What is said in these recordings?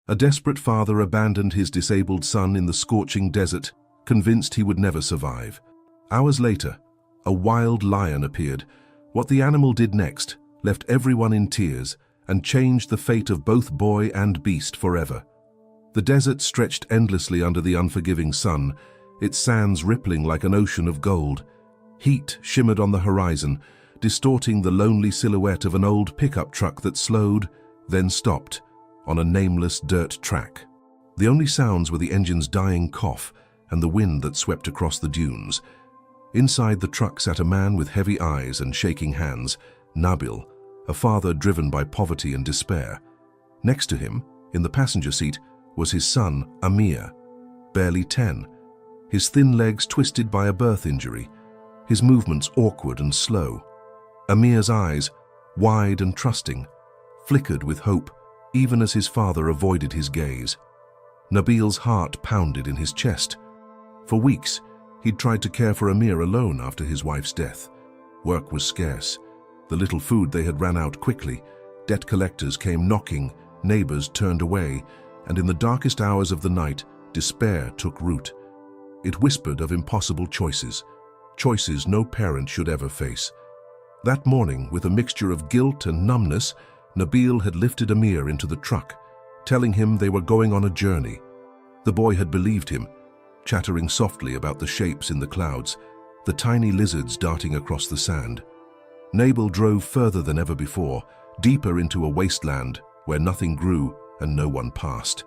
A desperate father abandoned his disabled son in the scorching desert, convinced he would never survive. Hours later, a wild lion appeared. What the animal did next left everyone in tears and changed the fate of both boy and beast forever. The desert stretched endlessly under the unforgiving sun, its sands rippling like an ocean of gold. Heat shimmered on the horizon, distorting the lonely silhouette of an old pickup truck that slowed, then stopped, on a nameless dirt track. The only sounds were the engine's dying cough and the wind that swept across the dunes. Inside the truck sat a man with heavy eyes and shaking hands, Nabil, a father driven by poverty and despair. Next to him, in the passenger seat, was his son, Amir, barely 10, his thin legs twisted by a birth injury, his movements awkward and slow. Amir's eyes, wide and trusting, flickered with hope even as his father avoided his gaze. Nabil's heart pounded in his chest. For weeks, he'd tried to care for Amir alone after his wife's death. Work was scarce. The little food they had ran out quickly. Debt collectors came knocking, neighbors turned away, and in the darkest hours of the night, despair took root. It whispered of impossible choices, choices no parent should ever face. That morning, with a mixture of guilt and numbness, Nabil had lifted Amir into the truck, telling him they were going on a journey. The boy had believed him, chattering softly about the shapes in the clouds, the tiny lizards darting across the sand. Nabil drove further than ever before, deeper into a wasteland where nothing grew and no one passed.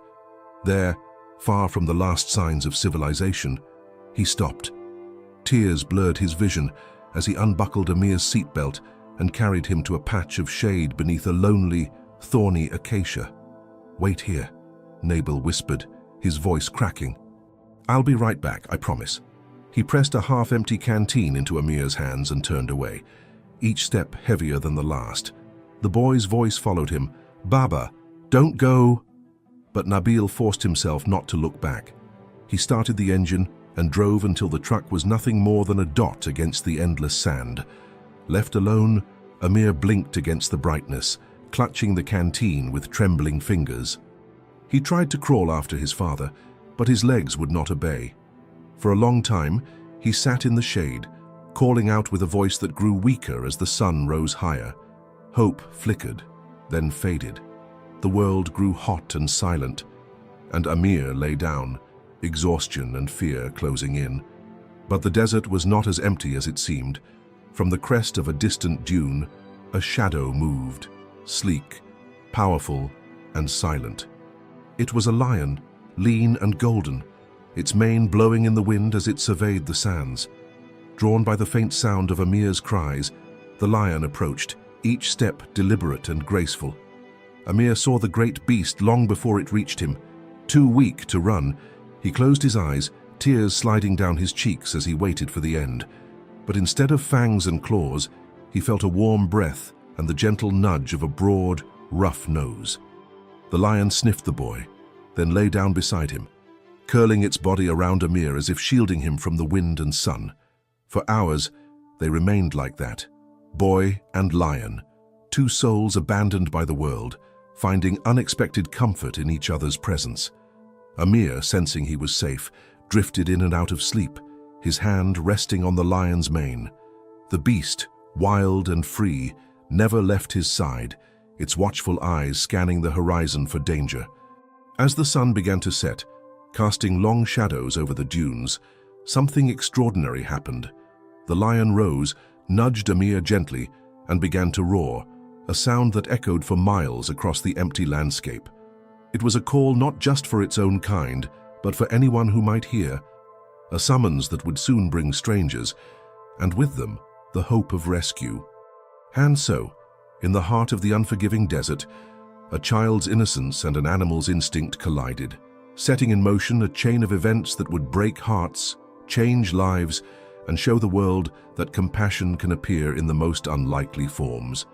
There, far from the last signs of civilization, he stopped. Tears blurred his vision as he unbuckled Amir's seatbelt and carried him to a patch of shade beneath a lonely, thorny acacia. "Wait here," Nabil whispered, his voice cracking. "I'll be right back, I promise." He pressed a half-empty canteen into Amir's hands and turned away, each step heavier than the last. The boy's voice followed him. "Baba, don't go!" But Nabil forced himself not to look back. He started the engine and drove until the truck was nothing more than a dot against the endless sand. Left alone, Amir blinked against the brightness, clutching the canteen with trembling fingers. He tried to crawl after his father, but his legs would not obey. For a long time, he sat in the shade, calling out with a voice that grew weaker as the sun rose higher. Hope flickered, then faded. The world grew hot and silent, and Amir lay down, exhaustion and fear closing in. But the desert was not as empty as it seemed. From the crest of a distant dune, a shadow moved, sleek, powerful, and silent. It was a lion, lean and golden, its mane blowing in the wind as it surveyed the sands. Drawn by the faint sound of Amir's cries, the lion approached, each step deliberate and graceful. Amir saw the great beast long before it reached him. Too weak to run, he closed his eyes, tears sliding down his cheeks as he waited for the end. But instead of fangs and claws, he felt a warm breath and the gentle nudge of a broad, rough nose. The lion sniffed the boy, then lay down beside him, curling its body around Amir as if shielding him from the wind and sun. For hours, they remained like that, boy and lion, two souls abandoned by the world, finding unexpected comfort in each other's presence. Amir, sensing he was safe, drifted in and out of sleep, his hand resting on the lion's mane. The beast, wild and free, never left his side, its watchful eyes scanning the horizon for danger. As the sun began to set, casting long shadows over the dunes, something extraordinary happened. The lion rose, nudged Amir gently, and began to roar, a sound that echoed for miles across the empty landscape. It was a call not just for its own kind, but for anyone who might hear, a summons that would soon bring strangers, and with them, the hope of rescue. And so, in the heart of the unforgiving desert, a child's innocence and an animal's instinct collided, setting in motion a chain of events that would break hearts, change lives, and show the world that compassion can appear in the most unlikely forms.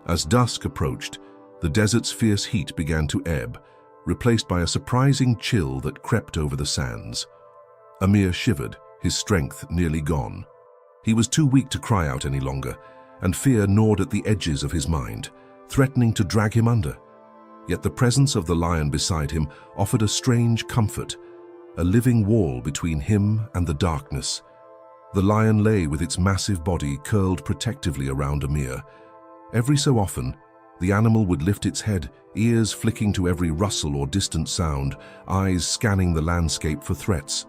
As dusk approached, the desert's fierce heat began to ebb, replaced by a surprising chill that crept over the sands. Amir shivered, his strength nearly gone. He was too weak to cry out any longer, and fear gnawed at the edges of his mind, threatening to drag him under. Yet the presence of the lion beside him offered a strange comfort, a living wall between him and the darkness. The lion lay with its massive body curled protectively around Amir. Every so often, the animal would lift its head, ears flicking to every rustle or distant sound, eyes scanning the landscape for threats.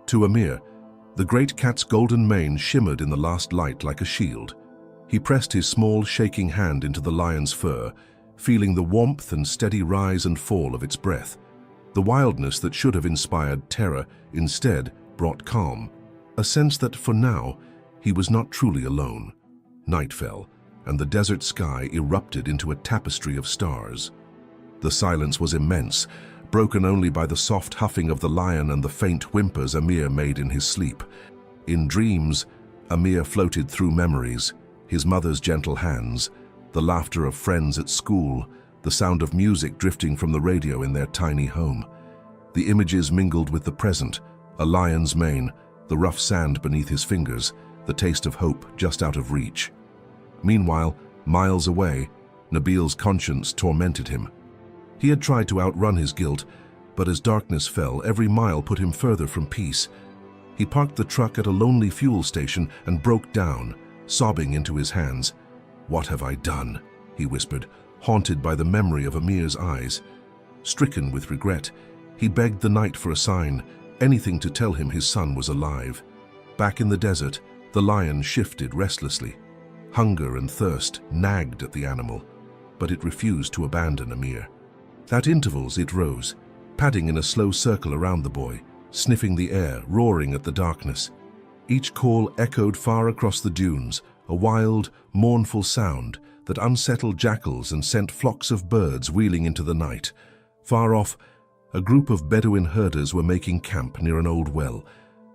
To Amir, the great cat's golden mane shimmered in the last light like a shield. He pressed his small, shaking hand into the lion's fur, feeling the warmth and steady rise and fall of its breath. The wildness that should have inspired terror instead brought calm, a sense that, for now, he was not truly alone. Night fell, and the desert sky erupted into a tapestry of stars. The silence was immense, broken only by the soft huffing of the lion and the faint whimpers Amir made in his sleep. In dreams, Amir floated through memories, his mother's gentle hands, the laughter of friends at school, the sound of music drifting from the radio in their tiny home. The images mingled with the present, a lion's mane, the rough sand beneath his fingers, the taste of hope just out of reach. Meanwhile, miles away, Nabil's conscience tormented him. He had tried to outrun his guilt, but as darkness fell, every mile put him further from peace. He parked the truck at a lonely fuel station and broke down, sobbing into his hands. "What have I done?" he whispered, haunted by the memory of Amir's eyes. Stricken with regret, he begged the night for a sign, anything to tell him his son was alive. Back in the desert, the lion shifted restlessly. Hunger and thirst nagged at the animal, but it refused to abandon Amir. At intervals it rose, padding in a slow circle around the boy, sniffing the air, roaring at the darkness. Each call echoed far across the dunes, a wild, mournful sound that unsettled jackals and sent flocks of birds wheeling into the night. Far off, a group of Bedouin herders were making camp near an old well.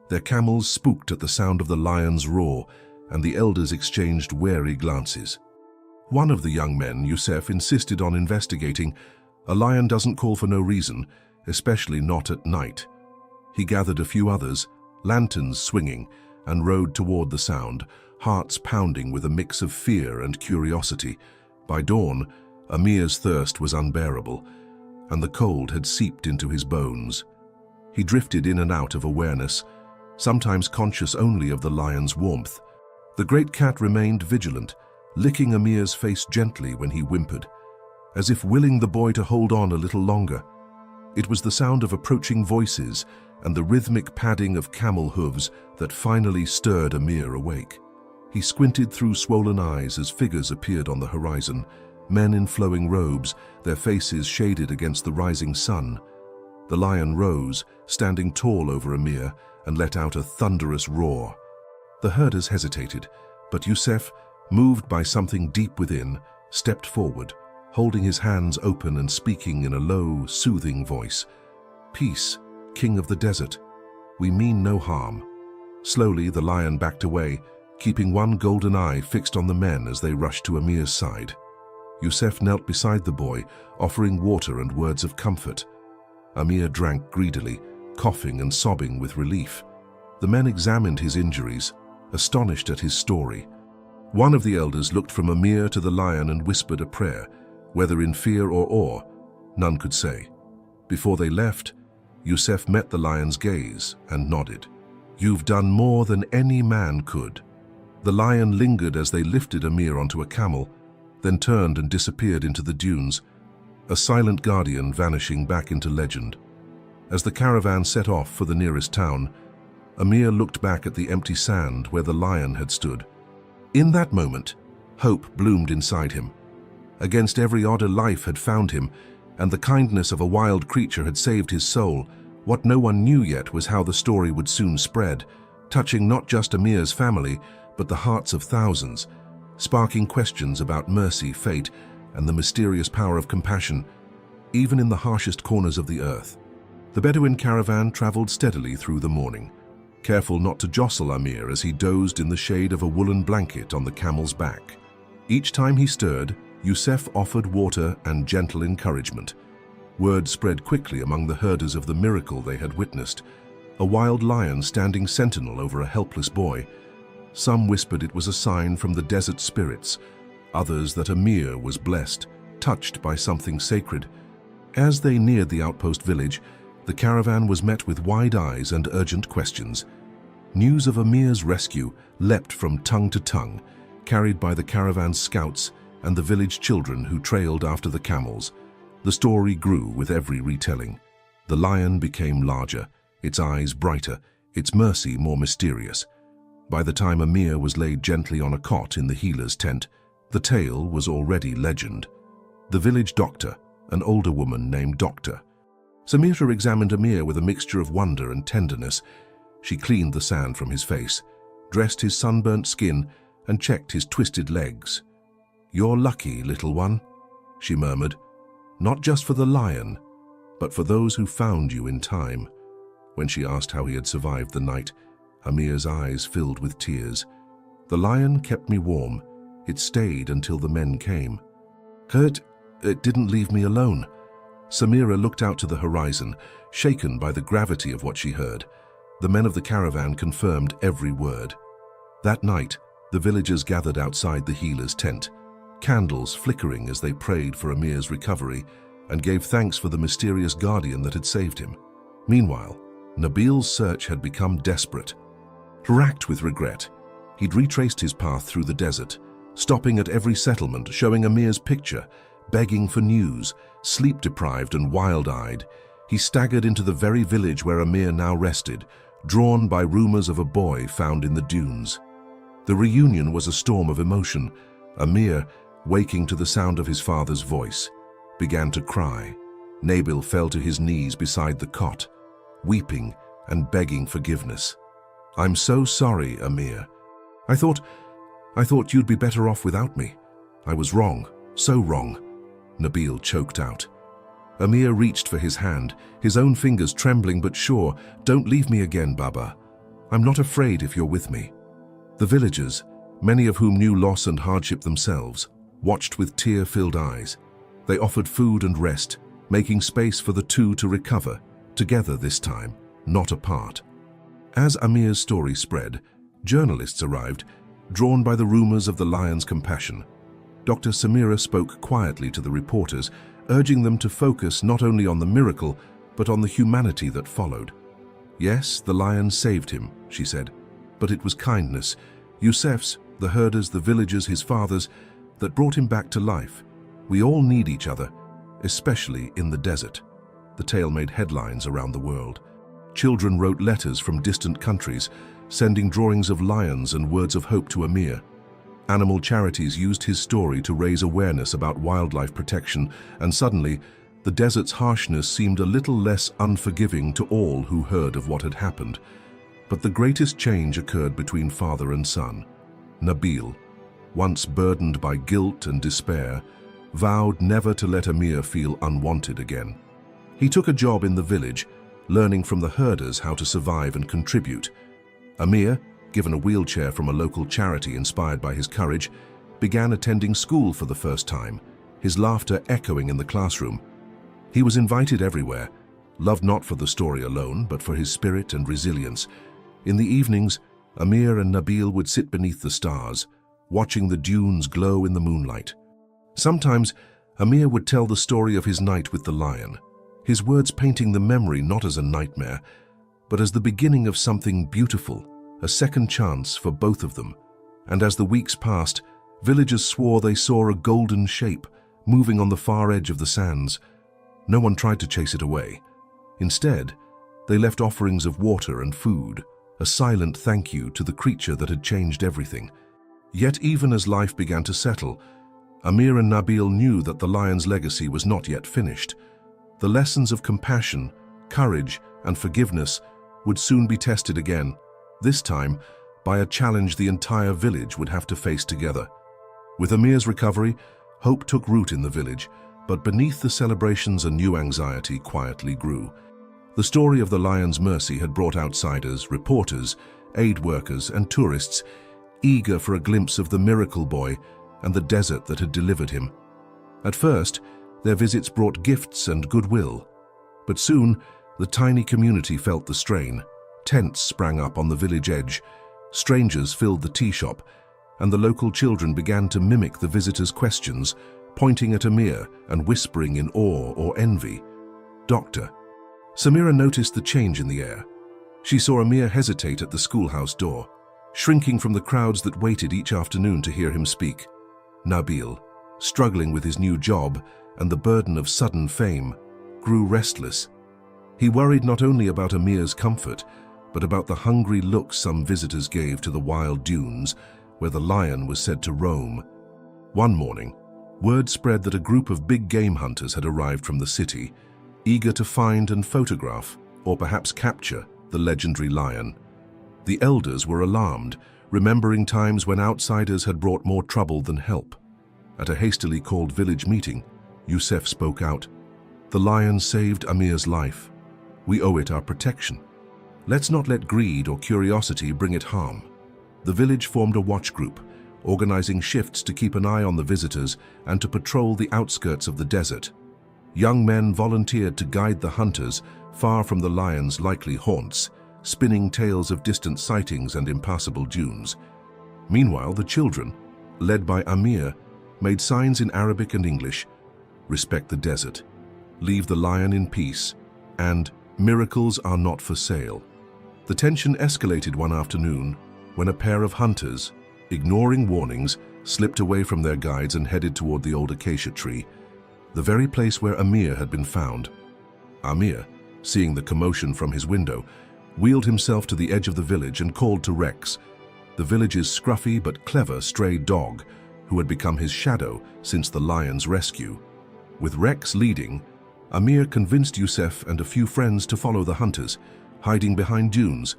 Their camels spooked at the sound of the lion's roar, and the elders exchanged wary glances. One of the young men, Youssef, insisted on investigating. A lion doesn't call for no reason, especially not at night. He gathered a few others, lanterns swinging, and rode toward the sound, hearts pounding with a mix of fear and curiosity. By dawn, Amir's thirst was unbearable, and the cold had seeped into his bones. He drifted in and out of awareness, sometimes conscious only of the lion's warmth. The great cat remained vigilant, licking Amir's face gently when he whimpered, as if willing the boy to hold on a little longer. It was the sound of approaching voices and the rhythmic padding of camel hooves that finally stirred Amir awake. He squinted through swollen eyes as figures appeared on the horizon, men in flowing robes, their faces shaded against the rising sun. The lion rose, standing tall over Amir, and let out a thunderous roar. The herders hesitated, but Youssef, moved by something deep within, stepped forward, holding his hands open and speaking in a low, soothing voice. "Peace, king of the desert. We mean no harm." Slowly, the lion backed away, keeping one golden eye fixed on the men as they rushed to Amir's side. Youssef knelt beside the boy, offering water and words of comfort. Amir drank greedily, coughing and sobbing with relief. The men examined his injuries, astonished at his story. One of the elders looked from Amir to the lion and whispered a prayer, whether in fear or awe, none could say. Before they left, Youssef met the lion's gaze and nodded. "You've done more than any man could." The lion lingered as they lifted Amir onto a camel, then turned and disappeared into the dunes, a silent guardian vanishing back into legend. As the caravan set off for the nearest town, Amir looked back at the empty sand where the lion had stood. In that moment, hope bloomed inside him. Against every odder, life had found him, and the kindness of a wild creature had saved his soul. What no one knew yet was how the story would soon spread, touching not just Amir's family, but the hearts of thousands, sparking questions about mercy, fate, and the mysterious power of compassion, even in the harshest corners of the earth. The Bedouin caravan traveled steadily through the morning, careful not to jostle Amir as he dozed in the shade of a woolen blanket on the camel's back. Each time he stirred, Youssef offered water and gentle encouragement. Word spread quickly among the herders of the miracle they had witnessed, a wild lion standing sentinel over a helpless boy. Some whispered it was a sign from the desert spirits, others that Amir was blessed, touched by something sacred. As they neared the outpost village, the caravan was met with wide eyes and urgent questions. News of Amir's rescue leapt from tongue to tongue, carried by the caravan's scouts and the village children who trailed after the camels. The story grew with every retelling. The lion became larger, its eyes brighter, its mercy more mysterious. By the time Amir was laid gently on a cot in the healer's tent, the tale was already legend. The village doctor, an older woman named Doctor. Samira examined Amir with a mixture of wonder and tenderness. She cleaned the sand from his face, dressed his sunburnt skin, and checked his twisted legs. "You're lucky, little one," she murmured, "not just for the lion, but for those who found you in time." When she asked how he had survived the night, Amir's eyes filled with tears. "The lion kept me warm. It stayed until the men came. It didn't leave me alone." Samira looked out to the horizon, shaken by the gravity of what she heard. The men of the caravan confirmed every word. That night, the villagers gathered outside the healer's tent, candles flickering as they prayed for Amir's recovery and gave thanks for the mysterious guardian that had saved him. Meanwhile, Nabil's search had become desperate. Racked with regret, he'd retraced his path through the desert, stopping at every settlement, showing Amir's picture, begging for news. Sleep-deprived and wild-eyed, he staggered into the very village where Amir now rested, drawn by rumors of a boy found in the dunes. The reunion was a storm of emotion. Amir, waking to the sound of his father's voice, began to cry. Nabil fell to his knees beside the cot, weeping and begging forgiveness. "I'm so sorry, Amir. I thought you'd be better off without me. I was wrong, so wrong," Nabil choked out. Amir reached for his hand, his own fingers trembling but sure. "Don't leave me again, Baba. I'm not afraid if you're with me." The villagers, many of whom knew loss and hardship themselves, watched with tear-filled eyes. They offered food and rest, making space for the two to recover, together this time, not apart. As Amir's story spread, journalists arrived, drawn by the rumors of the lion's compassion. Dr. Samira spoke quietly to the reporters, urging them to focus not only on the miracle, but on the humanity that followed. "Yes, the lion saved him," she said, "but it was kindness, Yusef's, the herders, the villagers, his fathers, that brought him back to life. We all need each other, especially in the desert." The tale made headlines around the world. Children wrote letters from distant countries, sending drawings of lions and words of hope to Amir. Animal charities used his story to raise awareness about wildlife protection, and suddenly, the desert's harshness seemed a little less unforgiving to all who heard of what had happened. But the greatest change occurred between father and son. Nabil, once burdened by guilt and despair, vowed never to let Amir feel unwanted again. He took a job in the village, learning from the herders how to survive and contribute. Amir, given a wheelchair from a local charity inspired by his courage, began attending school for the first time, his laughter echoing in the classroom. He was invited everywhere, loved not for the story alone, but for his spirit and resilience. In the evenings, Amir and Nabil would sit beneath the stars, watching the dunes glow in the moonlight. Sometimes, Amir would tell the story of his night with the lion, his words painting the memory not as a nightmare, but as the beginning of something beautiful, a second chance for both of them. And as the weeks passed, villagers swore they saw a golden shape moving on the far edge of the sands. No one tried to chase it away. Instead, they left offerings of water and food, a silent thank you to the creature that had changed everything. Yet even as life began to settle, Amir and Nabil knew that the lion's legacy was not yet finished. The lessons of compassion, courage, and forgiveness would soon be tested again, this time by a challenge the entire village would have to face together. With Amir's recovery, hope took root in the village, but beneath the celebrations a new anxiety quietly grew. The story of the lion's mercy had brought outsiders, reporters, aid workers, and tourists, eager for a glimpse of the miracle boy and the desert that had delivered him. At first, their visits brought gifts and goodwill, but soon the tiny community felt the strain. Tents sprang up on the village edge, strangers filled the tea shop, and the local children began to mimic the visitors' questions, pointing at Amir and whispering in awe or envy, "Doctor." Samira noticed the change in the air. She saw Amir hesitate at the schoolhouse door, shrinking from the crowds that waited each afternoon to hear him speak. Nabil, struggling with his new job and the burden of sudden fame, grew restless. He worried not only about Amir's comfort, but about the hungry looks some visitors gave to the wild dunes where the lion was said to roam. One morning, word spread that a group of big game hunters had arrived from the city, eager to find and photograph, or perhaps capture, the legendary lion. The elders were alarmed, remembering times when outsiders had brought more trouble than help. At a hastily called village meeting, Youssef spoke out, "The lion saved Amir's life. We owe it our protection. Let's not let greed or curiosity bring it harm." The village formed a watch group, organizing shifts to keep an eye on the visitors and to patrol the outskirts of the desert. Young men volunteered to guide the hunters far from the lion's likely haunts, spinning tales of distant sightings and impassable dunes. Meanwhile, the children, led by Amir, made signs in Arabic and English: "Respect the desert, leave the lion in peace," and "Miracles are not for sale." The tension escalated one afternoon when a pair of hunters, ignoring warnings, slipped away from their guides and headed toward the old acacia tree, the very place where Amir had been found. Amir, seeing the commotion from his window, wheeled himself to the edge of the village and called to Rex, the village's scruffy but clever stray dog, who had become his shadow since the lion's rescue. With Rex leading, Amir convinced Youssef and a few friends to follow the hunters, hiding behind dunes.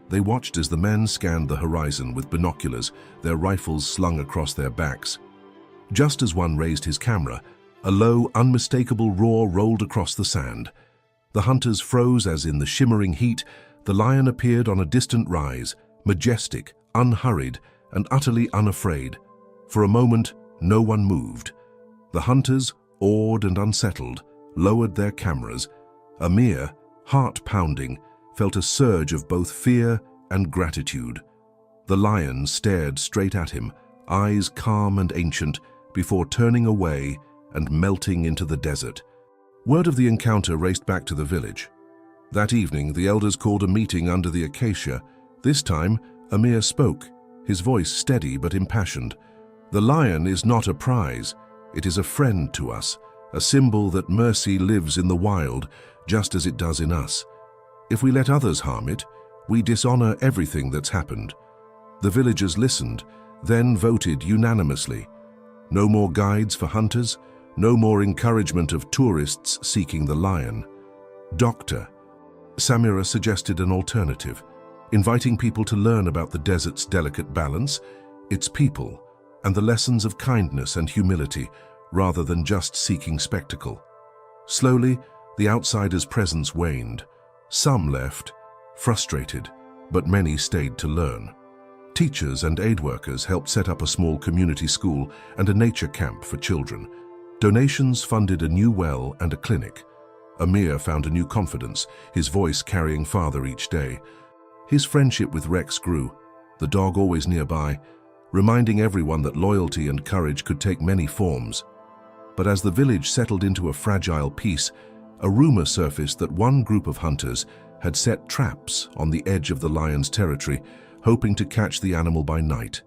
They watched as the men scanned the horizon with binoculars, their rifles slung across their backs. Just as one raised his camera, a low, unmistakable roar rolled across the sand. The hunters froze as in the shimmering heat, the lion appeared on a distant rise, majestic, unhurried, and utterly unafraid. For a moment, no one moved. The hunters, awed and unsettled, lowered their cameras. Amir, heart-pounding, felt a surge of both fear and gratitude. The lion stared straight at him, eyes calm and ancient, before turning away and melting into the desert. Word of the encounter raced back to the village. That evening, the elders called a meeting under the acacia. This time, Amir spoke, his voice steady but impassioned. "The lion is not a prize. It is a friend to us, a symbol that mercy lives in the wild, just as it does in us. If we let others harm it, we dishonor everything that's happened." The villagers listened, then voted unanimously. No more guides for hunters, no more encouragement of tourists seeking the lion. "Doctor," Samira suggested an alternative, inviting people to learn about the desert's delicate balance, its people, and the lessons of kindness and humility, rather than just seeking spectacle. Slowly, the outsiders' presence waned. Some left, frustrated, but many stayed to learn. Teachers and aid workers helped set up a small community school and a nature camp for children. Donations funded a new well and a clinic. Amir found a new confidence, his voice carrying farther each day. His friendship with Rex grew, the dog always nearby, reminding everyone that loyalty and courage could take many forms. But as the village settled into a fragile peace, a rumor surfaced that one group of hunters had set traps on the edge of the lion's territory, hoping to catch the animal by night.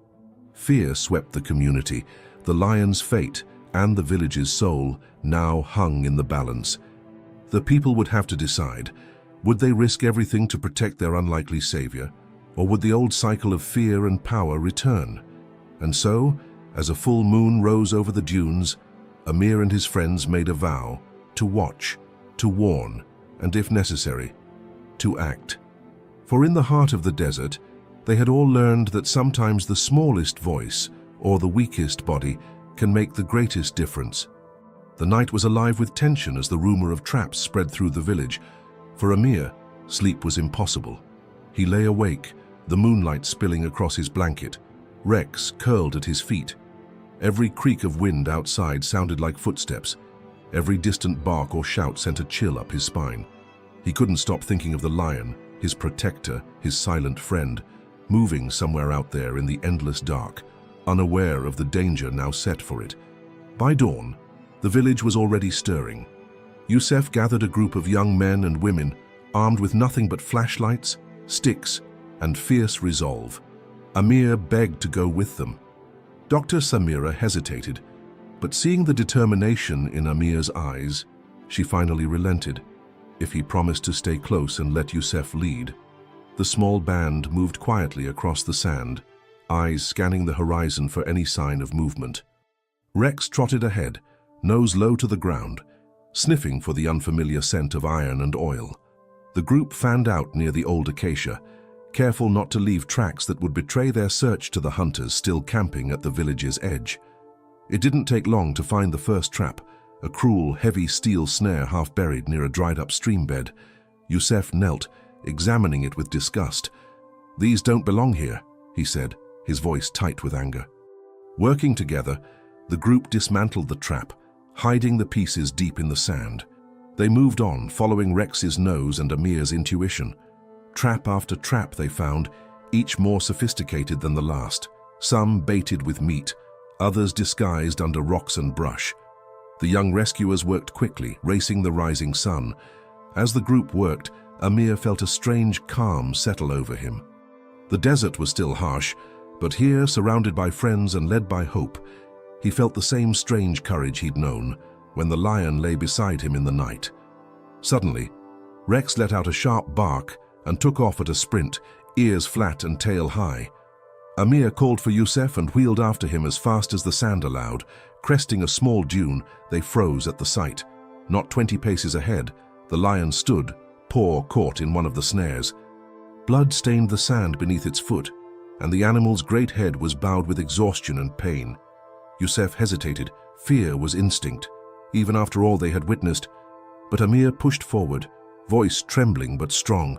Fear swept the community. The lion's fate and the village's soul now hung in the balance. The people would have to decide, would they risk everything to protect their unlikely savior, or would the old cycle of fear and power return? And so, as a full moon rose over the dunes, Amir and his friends made a vow to watch, to warn, and if necessary, to act. For in the heart of the desert, they had all learned that sometimes the smallest voice or the weakest body can make the greatest difference. The night was alive with tension as the rumor of traps spread through the village. For Amir, sleep was impossible. He lay awake, the moonlight spilling across his blanket. Rex curled at his feet. Every creak of wind outside sounded like footsteps. Every distant bark or shout sent a chill up his spine. He couldn't stop thinking of the lion, his protector, his silent friend, moving somewhere out there in the endless dark, unaware of the danger now set for it. By dawn, the village was already stirring. Yusef gathered a group of young men and women armed with nothing but flashlights, sticks, and fierce resolve. Amir begged to go with them. Dr. Samira hesitated, but seeing the determination in Amir's eyes, she finally relented. If he promised to stay close and let Yusef lead. The small band moved quietly across the sand, eyes scanning the horizon for any sign of movement. Rex trotted ahead, nose low to the ground, sniffing for the unfamiliar scent of iron and oil. The group fanned out near the old acacia, careful not to leave tracks that would betray their search to the hunters still camping at the village's edge. It didn't take long to find the first trap, a cruel, heavy steel snare half buried near a dried-up stream bed. Yusef knelt, examining it with disgust. "These don't belong here," he said, his voice tight with anger. Working together, the group dismantled the trap, hiding the pieces deep in the sand. They moved on, following Rex's nose and Amir's intuition. Trap after trap they found, each more sophisticated than the last, some baited with meat, others disguised under rocks and brush. The young rescuers worked quickly, racing the rising sun. As the group worked, Amir felt a strange calm settle over him. The desert was still harsh, but here, surrounded by friends and led by hope, he felt the same strange courage he'd known when the lion lay beside him in the night. Suddenly, Rex let out a sharp bark and took off at a sprint, ears flat and tail high. Amir called for Yusef and wheeled after him as fast as the sand allowed. Cresting a small dune, they froze at the sight. Not 20 paces ahead, the lion stood, paw caught in one of the snares. Blood stained the sand beneath its foot, and the animal's great head was bowed with exhaustion and pain. Yusef hesitated. Fear was instinct, even after all they had witnessed. But Amir pushed forward, voice trembling but strong.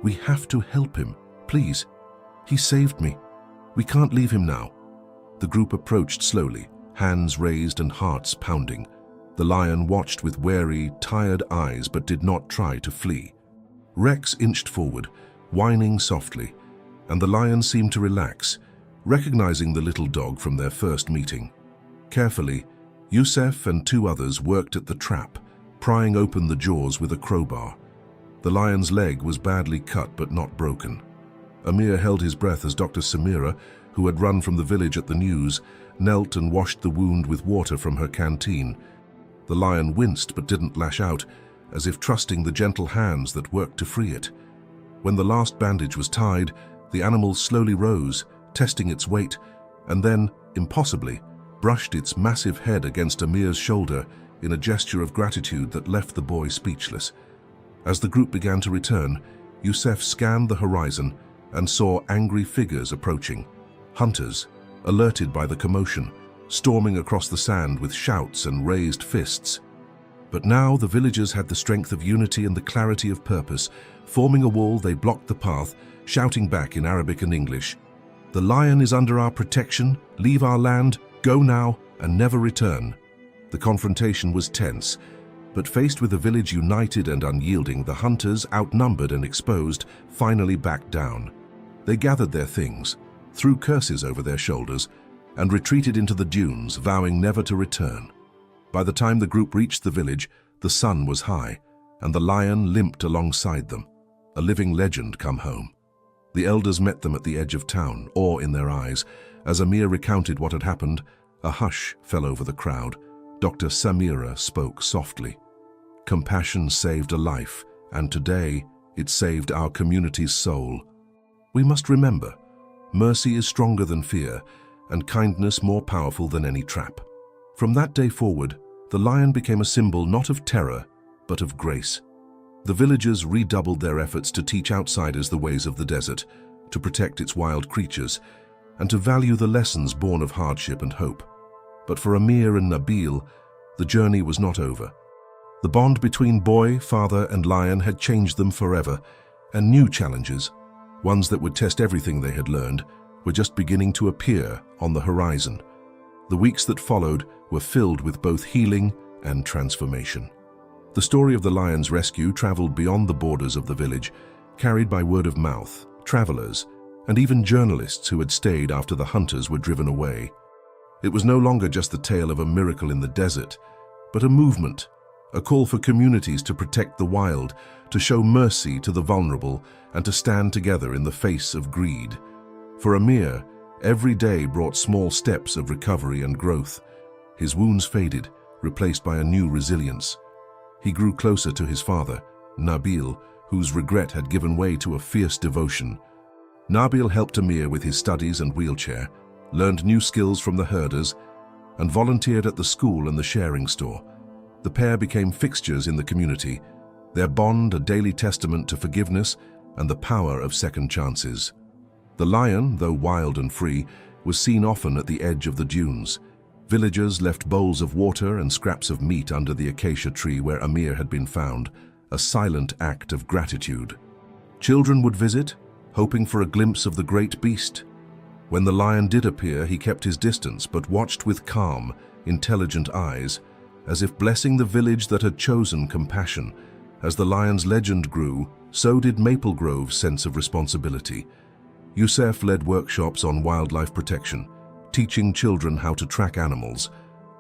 "We have to help him, please. He saved me. We can't leave him now." The group approached slowly, hands raised and hearts pounding. The lion watched with wary, tired eyes but did not try to flee. Rex inched forward, whining softly, and the lion seemed to relax, recognizing the little dog from their first meeting. Carefully, Yusef and 2 others worked at the trap, prying open the jaws with a crowbar. The lion's leg was badly cut but not broken. Amir held his breath as Dr. Samira, who had run from the village at the news, knelt and washed the wound with water from her canteen. The lion winced but didn't lash out, as if trusting the gentle hands that worked to free it. When the last bandage was tied, the animal slowly rose, testing its weight, and then, impossibly, brushed its massive head against Amir's shoulder in a gesture of gratitude that left the boy speechless. As the group began to return, Yusef scanned the horizon and saw angry figures approaching. Hunters, alerted by the commotion, storming across the sand with shouts and raised fists. But now the villagers had the strength of unity and the clarity of purpose. Forming a wall, they blocked the path, shouting back in Arabic and English, "The lion is under our protection, leave our land, go now, and never return." The confrontation was tense, but faced with a village united and unyielding, the hunters, outnumbered and exposed, finally backed down. They gathered their things, threw curses over their shoulders, and retreated into the dunes, vowing never to return. By the time the group reached the village, the sun was high, and the lion limped alongside them, a living legend come home. The elders met them at the edge of town, awe in their eyes. As Amir recounted what had happened, a hush fell over the crowd. Dr. Samira spoke softly. "Compassion saved a life, and today it saved our community's soul. We must remember, mercy is stronger than fear, and kindness more powerful than any trap." From that day forward, the lion became a symbol not of terror, but of grace. The villagers redoubled their efforts to teach outsiders the ways of the desert, to protect its wild creatures, and to value the lessons born of hardship and hope. But for Amir and Nabil, the journey was not over. The bond between boy, father, and lion had changed them forever, and new challenges, ones that would test everything they had learned, were just beginning to appear on the horizon. The weeks that followed were filled with both healing and transformation. The story of the lion's rescue traveled beyond the borders of the village, carried by word of mouth, travelers, and even journalists who had stayed after the hunters were driven away. It was no longer just the tale of a miracle in the desert, but a movement, a call for communities to protect the wild, to show mercy to the vulnerable, and to stand together in the face of greed. For Amir, every day brought small steps of recovery and growth. His wounds faded, replaced by a new resilience. He grew closer to his father, Nabil, whose regret had given way to a fierce devotion. Nabil helped Amir with his studies and wheelchair, learned new skills from the herders, and volunteered at the school and the sharing store. The pair became fixtures in the community, their bond a daily testament to forgiveness and the power of second chances. The lion, though wild and free, was seen often at the edge of the dunes. Villagers left bowls of water and scraps of meat under the acacia tree where Amir had been found, a silent act of gratitude. Children would visit, hoping for a glimpse of the great beast. When the lion did appear, he kept his distance but watched with calm, intelligent eyes, as if blessing the village that had chosen compassion. As the lion's legend grew, so did Maple Grove's sense of responsibility. Youssef led workshops on wildlife protection, teaching children how to track animals,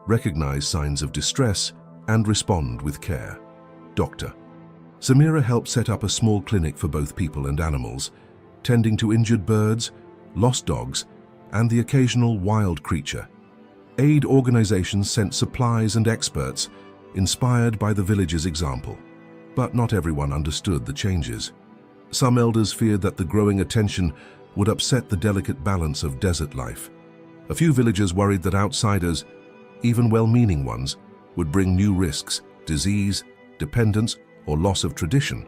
recognize signs of distress, and respond with care. Dr. Samira helped set up a small clinic for both people and animals, tending to injured birds, lost dogs, and the occasional wild creature. Aid organizations sent supplies and experts, inspired by the village's example. But not everyone understood the changes. Some elders feared that the growing attention would upset the delicate balance of desert life. A few villagers worried that outsiders, even well-meaning ones, would bring new risks, disease, dependence, or loss of tradition.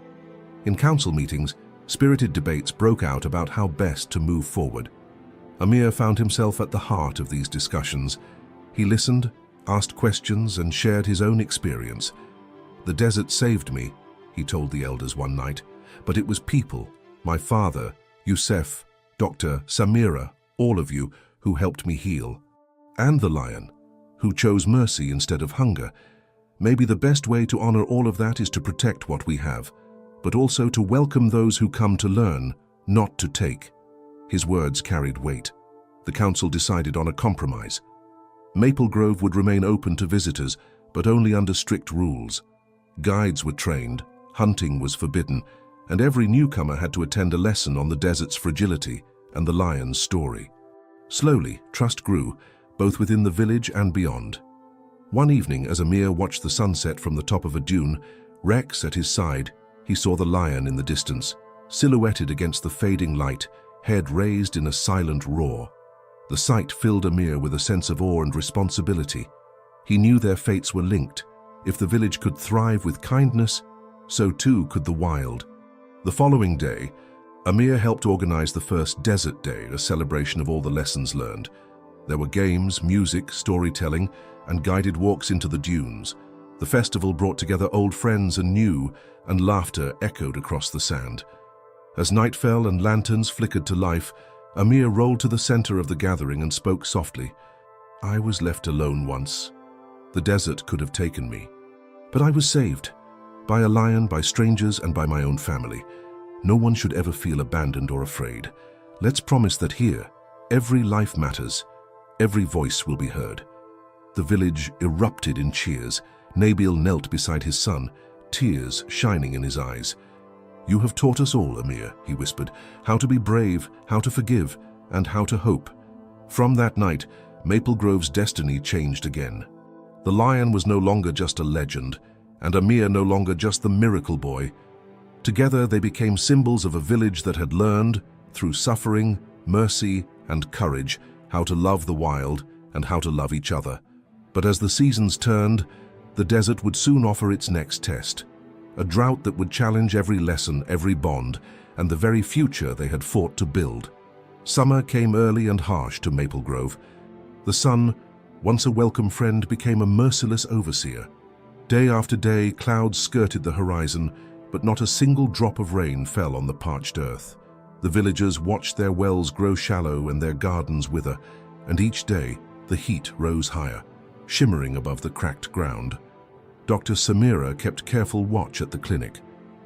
In council meetings, spirited debates broke out about how best to move forward. Amir found himself at the heart of these discussions. He listened, asked questions, and shared his own experience. "The desert saved me," he told the elders one night, "but it was people, my father, Youssef, Dr. Samira, all of you, who helped me heal. And the lion, who chose mercy instead of hunger. Maybe the best way to honor all of that is to protect what we have, but also to welcome those who come to learn, not to take." His words carried weight. The council decided on a compromise. Maple Grove would remain open to visitors, but only under strict rules. Guides were trained, hunting was forbidden, and every newcomer had to attend a lesson on the desert's fragility and the lion's story. Slowly, trust grew, both within the village and beyond. One evening, as Amir watched the sunset from the top of a dune, Rex at his side, he saw the lion in the distance, silhouetted against the fading light, head raised in a silent roar. The sight filled Amir with a sense of awe and responsibility. He knew their fates were linked. If the village could thrive with kindness, so too could the wild. The following day, Amir helped organize the first Desert Day, a celebration of all the lessons learned. There were games, music, storytelling, and guided walks into the dunes. The festival brought together old friends and new, and laughter echoed across the sand. As night fell and lanterns flickered to life, Amir rolled to the center of the gathering and spoke softly. "I was left alone once. The desert could have taken me. But I was saved. By a lion, by strangers, and by my own family. No one should ever feel abandoned or afraid. Let's promise that here, every life matters. Every voice will be heard." The village erupted in cheers. Nabil knelt beside his son, tears shining in his eyes. "You have taught us all, Amir," he whispered, "how to be brave, how to forgive, and how to hope." From that night, Maple Grove's destiny changed again. The lion was no longer just a legend, and Amir no longer just the miracle boy. Together they became symbols of a village that had learned, through suffering, mercy, and courage, how to love the wild and how to love each other. But as the seasons turned, the desert would soon offer its next test. A drought that would challenge every lesson, every bond, and the very future they had fought to build. Summer came early and harsh to Maple Grove. The sun, once a welcome friend, became a merciless overseer. Day after day, clouds skirted the horizon, but not a single drop of rain fell on the parched earth. The villagers watched their wells grow shallow and their gardens wither, and each day the heat rose higher, shimmering above the cracked ground. Dr. Samira kept careful watch at the clinic.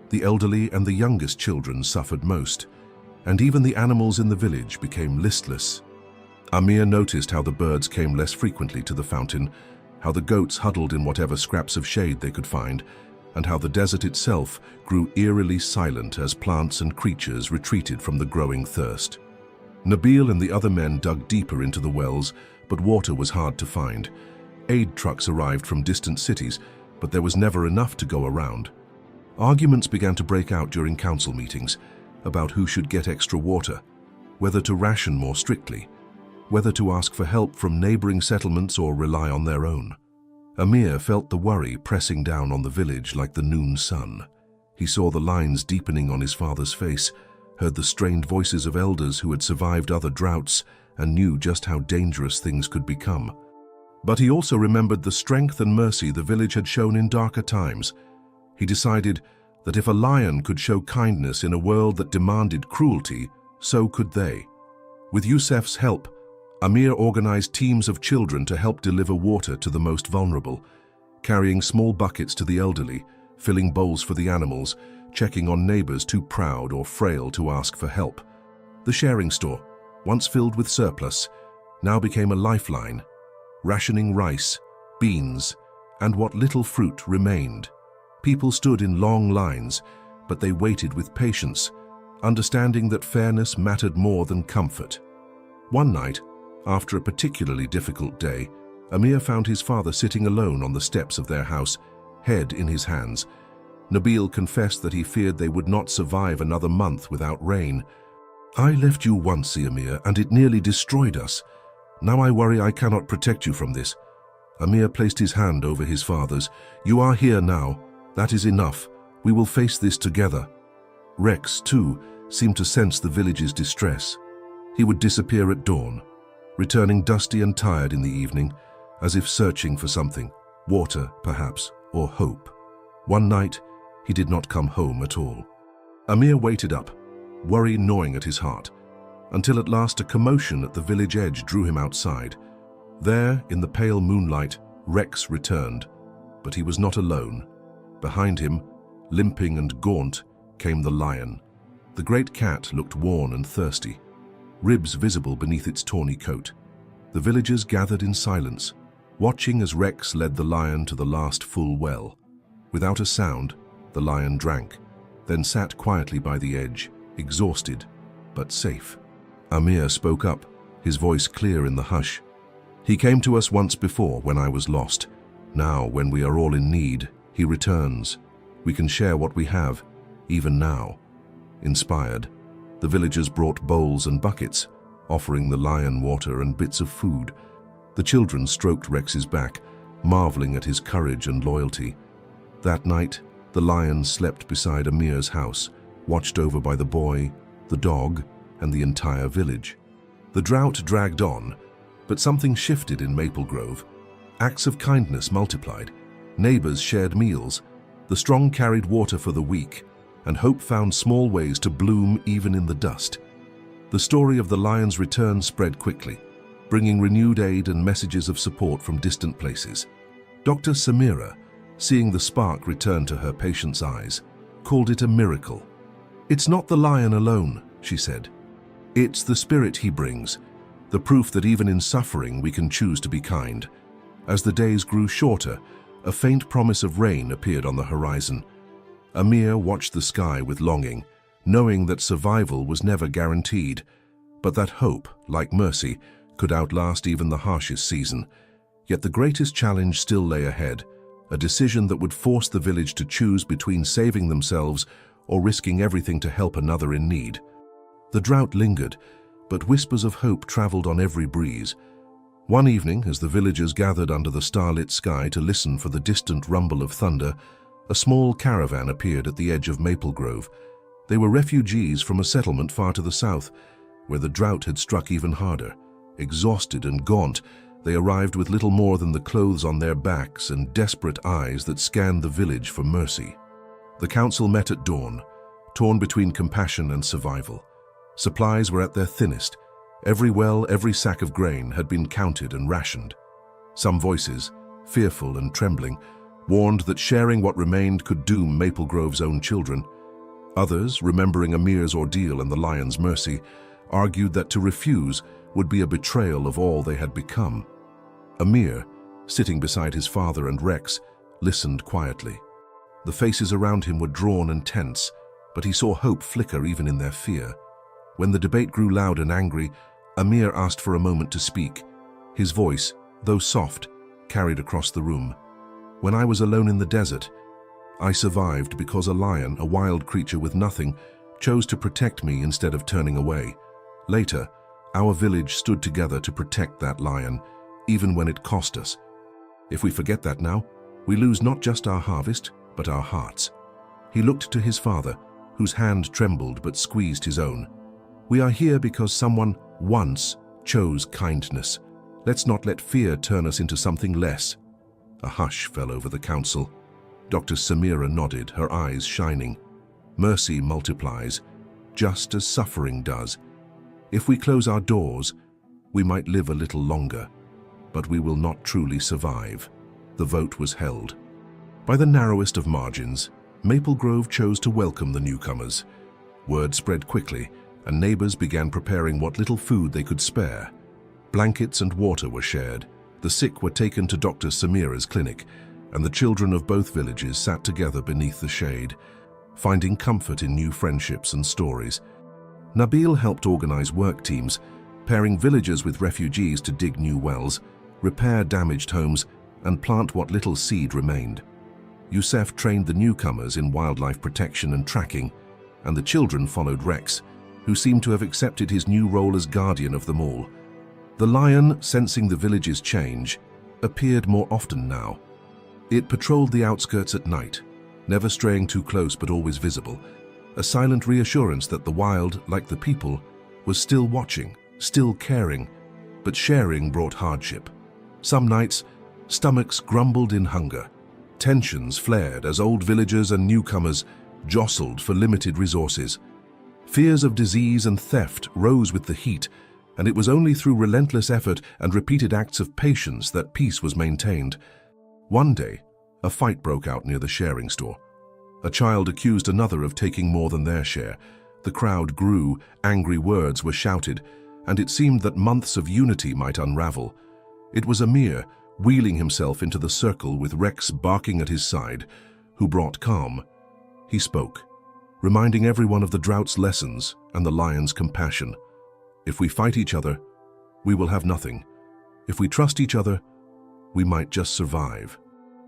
The elderly and the youngest children suffered most, and even the animals in the village became listless. Amir noticed how the birds came less frequently to the fountain, how the goats huddled in whatever scraps of shade they could find, and how the desert itself grew eerily silent as plants and creatures retreated from the growing thirst. Nabil and the other men dug deeper into the wells, but water was hard to find. Aid trucks arrived from distant cities, but there was never enough to go around. Arguments began to break out during council meetings about who should get extra water, whether to ration more strictly, whether to ask for help from neighboring settlements or rely on their own. Amir felt the worry pressing down on the village like the noon sun. He saw the lines deepening on his father's face, heard the strained voices of elders who had survived other droughts and knew just how dangerous things could become. But he also remembered the strength and mercy the village had shown in darker times. He decided that if a lion could show kindness in a world that demanded cruelty, so could they. With Yusef's help, Amir organized teams of children to help deliver water to the most vulnerable, carrying small buckets to the elderly, filling bowls for the animals, checking on neighbors too proud or frail to ask for help. The sharing store, once filled with surplus, now became a lifeline, rationing rice, beans, and what little fruit remained. People stood in long lines, but they waited with patience, understanding that fairness mattered more than comfort. One night, after a particularly difficult day, Amir found his father sitting alone on the steps of their house, head in his hands. Nabil confessed that he feared they would not survive another month without rain. "I left you once, Amir, and it nearly destroyed us. Now I worry I cannot protect you from this." Amir placed his hand over his father's. "You are here now. That is enough. We will face this together." Rex, too, seemed to sense the village's distress. He would disappear at dawn, returning dusty and tired in the evening, as if searching for something, water, perhaps, or hope. One night, he did not come home at all. Amir waited up, worry gnawing at his heart, until at last a commotion at the village edge drew him outside. There, in the pale moonlight, Rex returned, but he was not alone. Behind him, limping and gaunt, came the lion. The great cat looked worn and thirsty, ribs visible beneath its tawny coat. The villagers gathered in silence, watching as Rex led the lion to the last full well. Without a sound, the lion drank, then sat quietly by the edge, exhausted, but safe. Amir spoke up, his voice clear in the hush. "He came to us once before when I was lost. Now, when we are all in need, he returns. We can share what we have, even now." Inspired, the villagers brought bowls and buckets, offering the lion water and bits of food. The children stroked Rex's back, marveling at his courage and loyalty. That night, the lion slept beside Amir's house, watched over by the boy, the dog, and the entire village. The drought dragged on, but something shifted in Maple Grove. Acts of kindness multiplied, neighbors shared meals, the strong carried water for the weak, and hope found small ways to bloom even in the dust. The story of the lion's return spread quickly, bringing renewed aid and messages of support from distant places. Dr. Samira, seeing the spark return to her patient's eyes, called it a miracle. "It's not the lion alone," she said. "It's the spirit he brings, the proof that even in suffering we can choose to be kind." As the days grew shorter, a faint promise of rain appeared on the horizon. Amir watched the sky with longing, knowing that survival was never guaranteed, but that hope, like mercy, could outlast even the harshest season. Yet the greatest challenge still lay ahead, a decision that would force the village to choose between saving themselves or risking everything to help another in need. The drought lingered, but whispers of hope traveled on every breeze. One evening, as the villagers gathered under the starlit sky to listen for the distant rumble of thunder, a small caravan appeared at the edge of Maple Grove. They were refugees from a settlement far to the south, where the drought had struck even harder. Exhausted and gaunt, they arrived with little more than the clothes on their backs and desperate eyes that scanned the village for mercy. The council met at dawn, torn between compassion and survival. Supplies were at their thinnest. Every well, every sack of grain had been counted and rationed. Some voices, fearful and trembling, warned that sharing what remained could doom Maple Grove's own children. Others, remembering Amir's ordeal and the lion's mercy, argued that to refuse would be a betrayal of all they had become. Amir, sitting beside his father and Rex, listened quietly. The faces around him were drawn and tense, but he saw hope flicker even in their fear. When the debate grew loud and angry, Amir asked for a moment to speak. His voice, though soft, carried across the room. "When I was alone in the desert, I survived because a lion, a wild creature with nothing, chose to protect me instead of turning away. Later, our village stood together to protect that lion, even when it cost us. If we forget that now, we lose not just our harvest, but our hearts." He looked to his father, whose hand trembled but squeezed his own. "We are here because someone once chose kindness. Let's not let fear turn us into something less." A hush fell over the council. Dr. Samira nodded, her eyes shining. "Mercy multiplies, just as suffering does. If we close our doors, we might live a little longer, but we will not truly survive." The vote was held. By the narrowest of margins, Maple Grove chose to welcome the newcomers. Word spread quickly, and neighbors began preparing what little food they could spare. Blankets and water were shared. The sick were taken to Dr. Samira's clinic, and the children of both villages sat together beneath the shade, finding comfort in new friendships and stories. Nabil helped organize work teams, pairing villagers with refugees to dig new wells, repair damaged homes, and plant what little seed remained. Youssef trained the newcomers in wildlife protection and tracking, and the children followed Rex, who seemed to have accepted his new role as guardian of them all. The lion, sensing the village's change, appeared more often now. It patrolled the outskirts at night, never straying too close but always visible, a silent reassurance that the wild, like the people, was still watching, still caring, but sharing brought hardship. Some nights, stomachs grumbled in hunger. Tensions flared as old villagers and newcomers jostled for limited resources. Fears of disease and theft rose with the heat, and it was only through relentless effort and repeated acts of patience that peace was maintained. One day, a fight broke out near the sharing store. A child accused another of taking more than their share. The crowd grew, angry words were shouted, and it seemed that months of unity might unravel. It was Amir, wheeling himself into the circle with Rex barking at his side, who brought calm. He spoke, reminding everyone of the drought's lessons and the lion's compassion. "If we fight each other, we will have nothing. If we trust each other, we might just survive.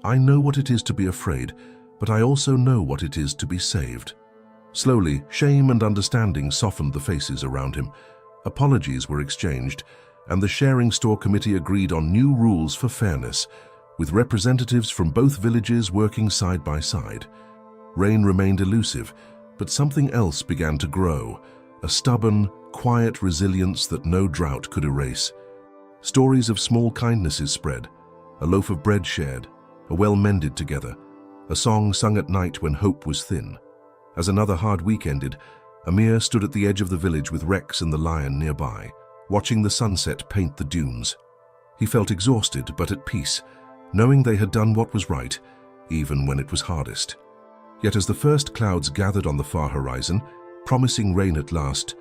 I know what it is to be afraid, but I also know what it is to be saved." Slowly, shame and understanding softened the faces around him. Apologies were exchanged, and the sharing store committee agreed on new rules for fairness, with representatives from both villages working side by side. Rain remained elusive, but something else began to grow, a stubborn, quiet resilience that no drought could erase. Stories of small kindnesses spread, a loaf of bread shared, a well mended together, a song sung at night when hope was thin. As another hard week ended, Amir stood at the edge of the village with Rex and the lion nearby, watching the sunset paint the dunes. He felt exhausted but at peace, knowing they had done what was right, even when it was hardest. Yet as the first clouds gathered on the far horizon, promising rain at last,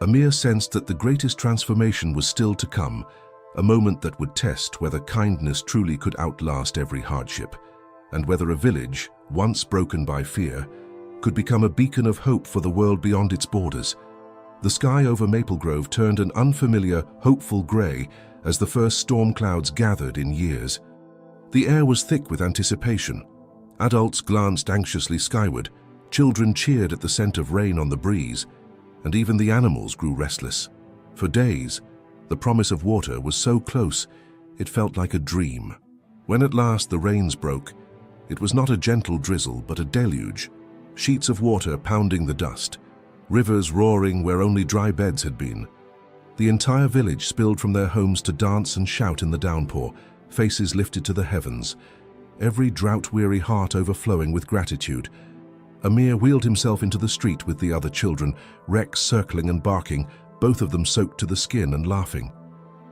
Amir sensed that the greatest transformation was still to come, a moment that would test whether kindness truly could outlast every hardship, and whether a village, once broken by fear, could become a beacon of hope for the world beyond its borders. The sky over Maple Grove turned an unfamiliar, hopeful grey as the first storm clouds gathered in years. The air was thick with anticipation. Adults glanced anxiously skyward, children cheered at the scent of rain on the breeze, and even the animals grew restless. For days, the promise of water was so close, it felt like a dream. When at last the rains broke, it was not a gentle drizzle but a deluge, sheets of water pounding the dust, rivers roaring where only dry beds had been. The entire village spilled from their homes to dance and shout in the downpour, faces lifted to the heavens, every drought-weary heart overflowing with gratitude. Amir wheeled himself into the street with the other children, Rex circling and barking, both of them soaked to the skin and laughing.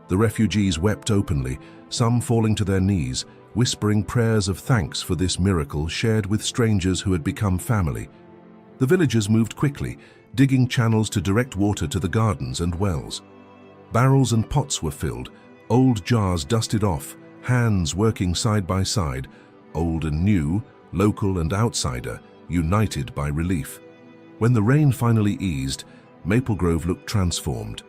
The refugees wept openly, some falling to their knees, whispering prayers of thanks for this miracle shared with strangers who had become family. The villagers moved quickly, digging channels to direct water to the gardens and wells. Barrels and pots were filled, old jars dusted off, hands working side by side, old and new, local and outsider, united by relief. When the rain finally eased, Maple Grove looked transformed.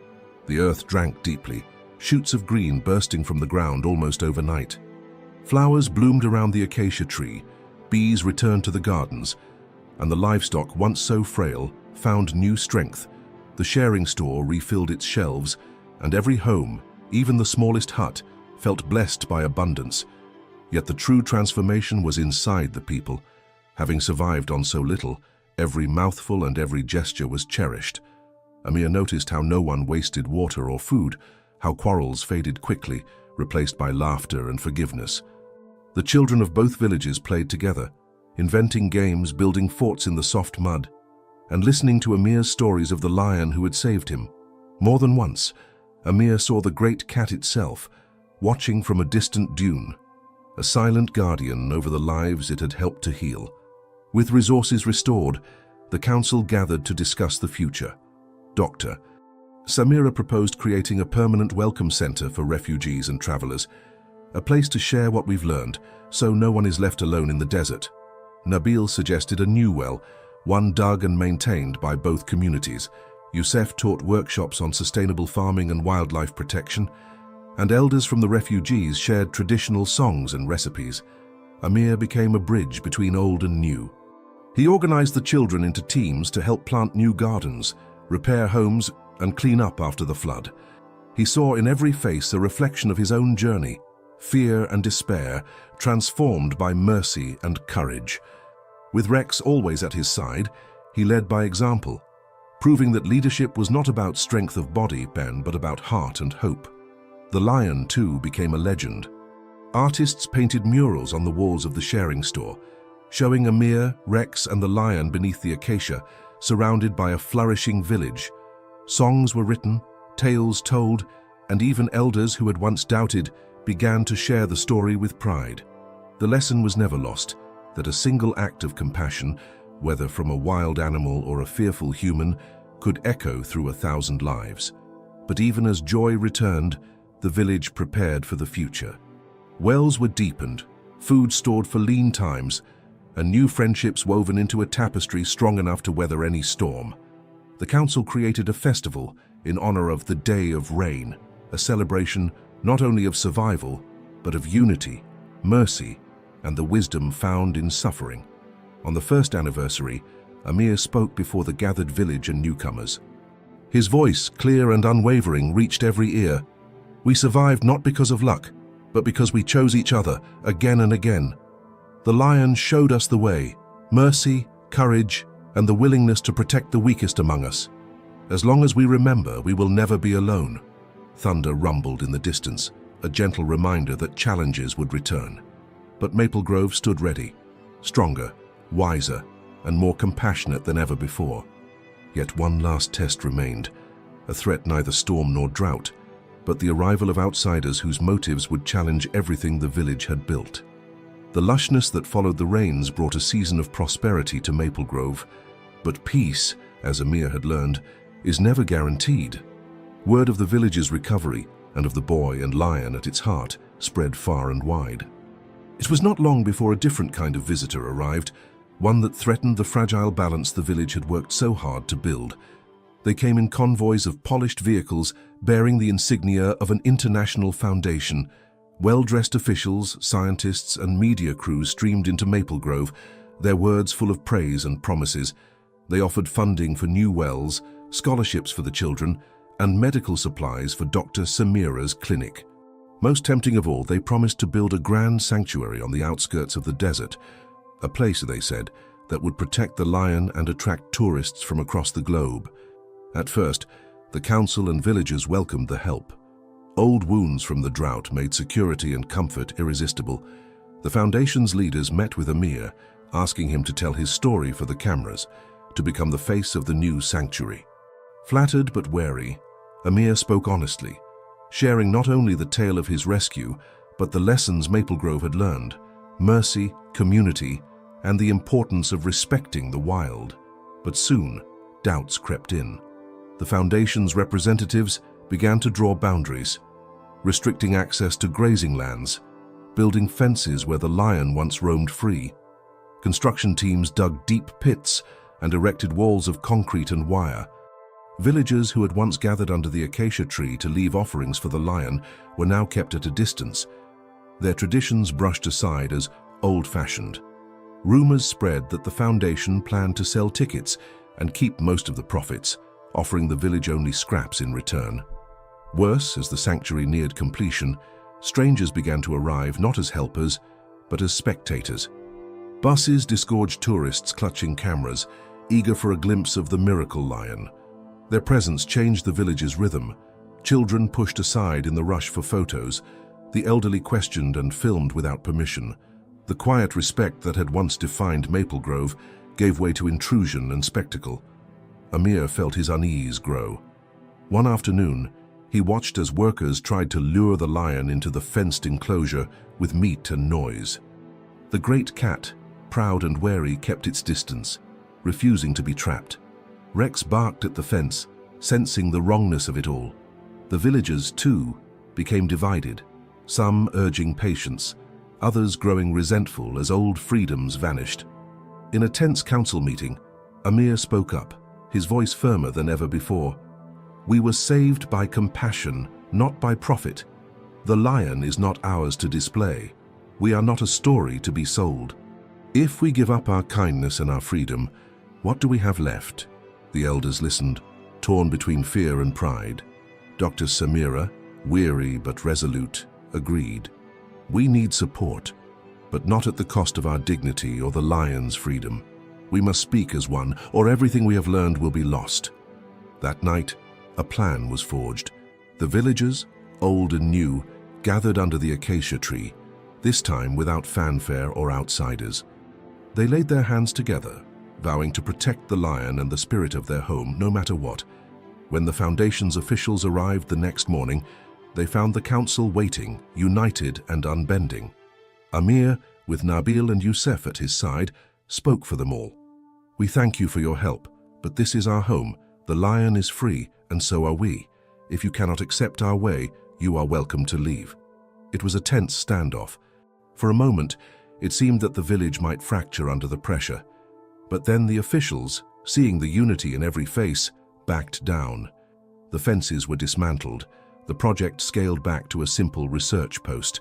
The earth drank deeply, shoots of green bursting from the ground almost overnight. Flowers bloomed around the acacia tree, bees returned to the gardens, and the livestock, once so frail, found new strength. The sharing store refilled its shelves, and every home, even the smallest hut, felt blessed by abundance. Yet the true transformation was inside the people. Having survived on so little, every mouthful and every gesture was cherished. Amir noticed how no one wasted water or food, how quarrels faded quickly, replaced by laughter and forgiveness. The children of both villages played together, inventing games, building forts in the soft mud, and listening to Amir's stories of the lion who had saved him. More than once, Amir saw the great cat itself, watching from a distant dune, a silent guardian over the lives it had helped to heal. With resources restored, the council gathered to discuss the future. Dr. Samira proposed creating a permanent welcome center for refugees and travelers, a place to share what we've learned, so no one is left alone in the desert. Nabil suggested a new well, one dug and maintained by both communities. Youssef taught workshops on sustainable farming and wildlife protection, and elders from the refugees shared traditional songs and recipes. Amir became a bridge between old and new. He organized the children into teams to help plant new gardens, repair homes, and clean up after the flood. He saw in every face a reflection of his own journey, fear and despair, transformed by mercy and courage. With Rex always at his side, he led by example, proving that leadership was not about strength of body, Ben, but about heart and hope. The lion, too, became a legend. Artists painted murals on the walls of the sharing store, showing Amir, Rex, and the lion beneath the acacia, surrounded by a flourishing village. Songs were written, tales told, and even elders who had once doubted began to share the story with pride. The lesson was never lost, that a single act of compassion, whether from a wild animal or a fearful human, could echo through 1,000 lives. But even as joy returned, the village prepared for the future. Wells were deepened, food stored for lean times, and new friendships woven into a tapestry strong enough to weather any storm. The council created a festival in honor of the Day of Rain, a celebration not only of survival, but of unity, mercy, and the wisdom found in suffering. On the first anniversary, Amir spoke before the gathered village and newcomers. His voice, clear and unwavering, reached every ear. We survived not because of luck, but because we chose each other again and again. The lion showed us the way, mercy, courage, and the willingness to protect the weakest among us. As long as we remember, we will never be alone. Thunder rumbled in the distance, a gentle reminder that challenges would return. But Maple Grove stood ready, stronger, wiser, and more compassionate than ever before. Yet one last test remained, a threat neither storm nor drought, but the arrival of outsiders whose motives would challenge everything the village had built. The lushness that followed the rains brought a season of prosperity to Maple Grove, but peace, as Amir had learned, is never guaranteed. Word of the village's recovery and of the boy and lion at its heart spread far and wide. It was not long before a different kind of visitor arrived, one that threatened the fragile balance the village had worked so hard to build. They came in convoys of polished vehicles bearing the insignia of an international foundation. Well-dressed officials, scientists, and media crews streamed into Maple Grove, their words full of praise and promises. They offered funding for new wells, scholarships for the children, and medical supplies for Dr. Samira's clinic. Most tempting of all, they promised to build a grand sanctuary on the outskirts of the desert, a place, they said, that would protect the lion and attract tourists from across the globe. At first, the council and villagers welcomed the help. Old wounds from the drought made security and comfort irresistible. The foundation's leaders met with Amir, asking him to tell his story for the cameras, to become the face of the new sanctuary. Flattered but wary, Amir spoke honestly, sharing not only the tale of his rescue, but the lessons Maple Grove had learned: mercy, community, and the importance of respecting the wild. But soon, doubts crept in. The Foundation's representatives began to draw boundaries, restricting access to grazing lands, building fences where the lion once roamed free. Construction teams dug deep pits and erected walls of concrete and wire. Villagers who had once gathered under the acacia tree to leave offerings for the lion were now kept at a distance, their traditions brushed aside as old-fashioned. Rumors spread that the foundation planned to sell tickets and keep most of the profits, offering the village only scraps in return. Worse, as the sanctuary neared completion, strangers began to arrive not as helpers, but as spectators. Buses disgorged tourists clutching cameras, eager for a glimpse of the miracle lion. Their presence changed the village's rhythm. Children pushed aside in the rush for photos. The elderly questioned and filmed without permission. The quiet respect that had once defined Maple Grove gave way to intrusion and spectacle. Amir felt his unease grow. One afternoon, he watched as workers tried to lure the lion into the fenced enclosure with meat and noise. The great cat, proud and wary, kept its distance, refusing to be trapped. Rex barked at the fence, sensing the wrongness of it all. The villagers, too, became divided, some urging patience, others growing resentful as old freedoms vanished. In a tense council meeting, Amir spoke up, his voice firmer than ever before. "We were saved by compassion, not by profit. The lion is not ours to display. We are not a story to be sold. If we give up our kindness and our freedom, what do we have left?" The elders listened, torn between fear and pride. Dr. Samira, weary but resolute, agreed. "We need support, but not at the cost of our dignity or the lion's freedom. We must speak as one, or everything we have learned will be lost." That night, a plan was forged. The villagers, old and new, gathered under the acacia tree, this time without fanfare or outsiders. They laid their hands together, vowing to protect the lion and the spirit of their home no matter what. When the foundation's officials arrived the next morning, they found the council waiting, united and unbending. Amir, with Nabil and Youssef at his side, spoke for them all. "We thank you for your help, but this is our home. The lion is free, and so are we. If you cannot accept our way, you are welcome to leave." It was a tense standoff. For a moment, it seemed that the village might fracture under the pressure. But then the officials, seeing the unity in every face, backed down. The fences were dismantled, the project scaled back to a simple research post,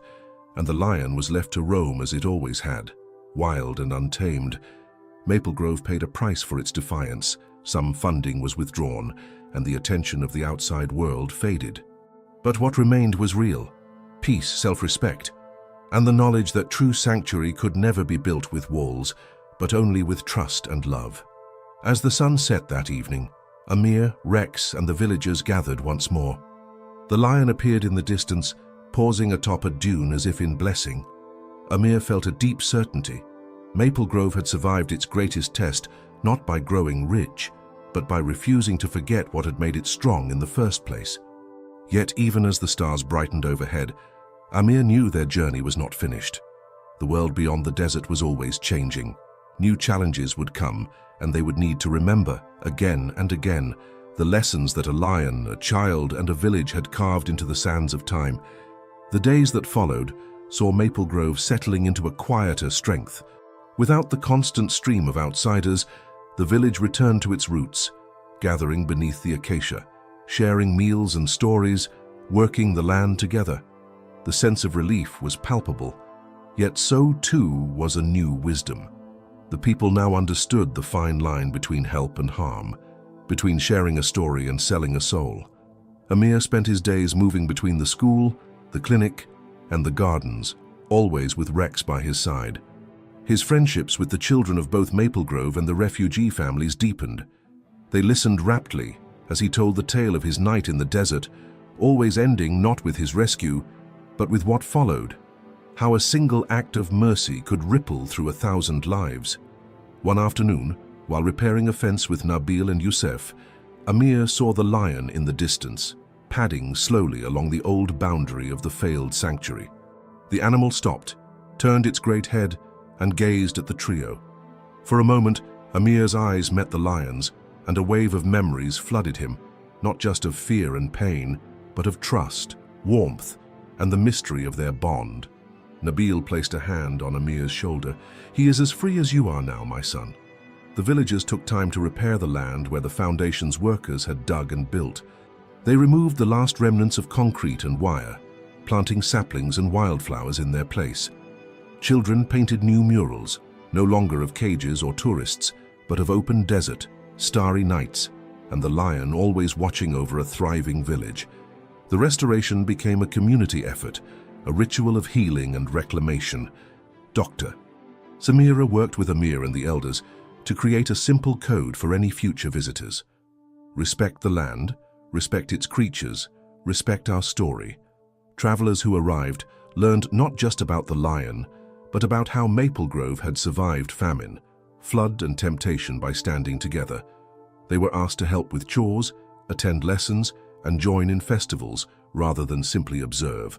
and the lion was left to roam as it always had, wild and untamed. Maple Grove paid a price for its defiance. Some funding was withdrawn, and the attention of the outside world faded. But what remained was real: peace, self-respect, and the knowledge that true sanctuary could never be built with walls, but only with trust and love. As the sun set that evening, Amir, Rex, and the villagers gathered once more. The lion appeared in the distance, pausing atop a dune as if in blessing. Amir felt a deep certainty. Maple Grove had survived its greatest test, not by growing rich, but by refusing to forget what had made it strong in the first place. Yet even as the stars brightened overhead, Amir knew their journey was not finished. The world beyond the desert was always changing. New challenges would come, and they would need to remember, again and again, the lessons that a lion, a child, and a village had carved into the sands of time. The days that followed saw Maple Grove settling into a quieter strength. Without the constant stream of outsiders, the village returned to its roots, gathering beneath the acacia, sharing meals and stories, working the land together. The sense of relief was palpable, yet so too was a new wisdom. The people now understood the fine line between help and harm, between sharing a story and selling a soul. Amir spent his days moving between the school, the clinic, and the gardens, always with Rex by his side. His friendships with the children of both Maple Grove and the refugee families deepened. They listened raptly as he told the tale of his night in the desert, always ending not with his rescue, but with what followed. How a single act of mercy could ripple through 1,000 lives. One afternoon, while repairing a fence with Nabil and Youssef, Amir saw the lion in the distance, padding slowly along the old boundary of the failed sanctuary. The animal stopped, turned its great head, and gazed at the trio. For a moment, Amir's eyes met the lion's, and a wave of memories flooded him, not just of fear and pain, but of trust, warmth, and the mystery of their bond. Nabil placed a hand on Amir's shoulder. "He is as free as you are now, my son." The villagers took time to repair the land where the foundation's workers had dug and built. They removed the last remnants of concrete and wire, planting saplings and wildflowers in their place. Children painted new murals, no longer of cages or tourists, but of open desert, starry nights, and the lion always watching over a thriving village. The restoration became a community effort, a ritual of healing and reclamation. Dr. Samira worked with Amir and the elders to create a simple code for any future visitors. Respect the land, respect its creatures, respect our story. Travelers who arrived learned not just about the lion, but about how Maple Grove had survived famine, flood, and temptation by standing together. They were asked to help with chores, attend lessons, and join in festivals rather than simply observe.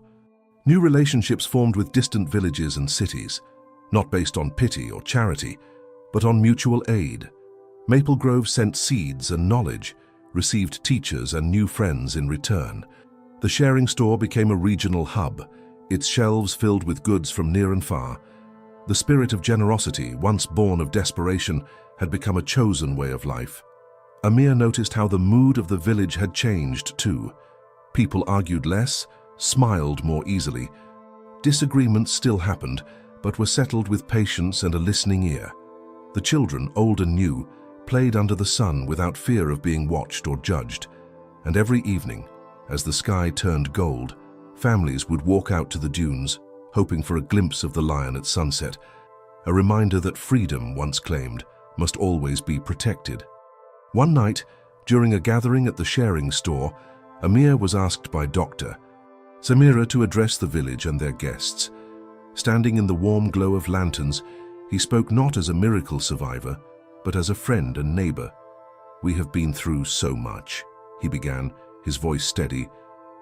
New relationships formed with distant villages and cities, not based on pity or charity, but on mutual aid. Maple Grove sent seeds and knowledge, received teachers and new friends in return. The sharing store became a regional hub, its shelves filled with goods from near and far. The spirit of generosity, once born of desperation, had become a chosen way of life. Amir noticed how the mood of the village had changed too. People argued less, smiled more easily. Disagreements still happened, but were settled with patience and a listening ear. The children, old and new, played under the sun without fear of being watched or judged. And every evening, as the sky turned gold, families would walk out to the dunes, hoping for a glimpse of the lion at sunset, a reminder that freedom, once claimed, must always be protected. One night, during a gathering at the sharing store, Amir was asked by Dr. Samira to address the village and their guests. Standing in the warm glow of lanterns, he spoke not as a miracle survivor, but as a friend and neighbor. "We have been through so much," he began, his voice steady.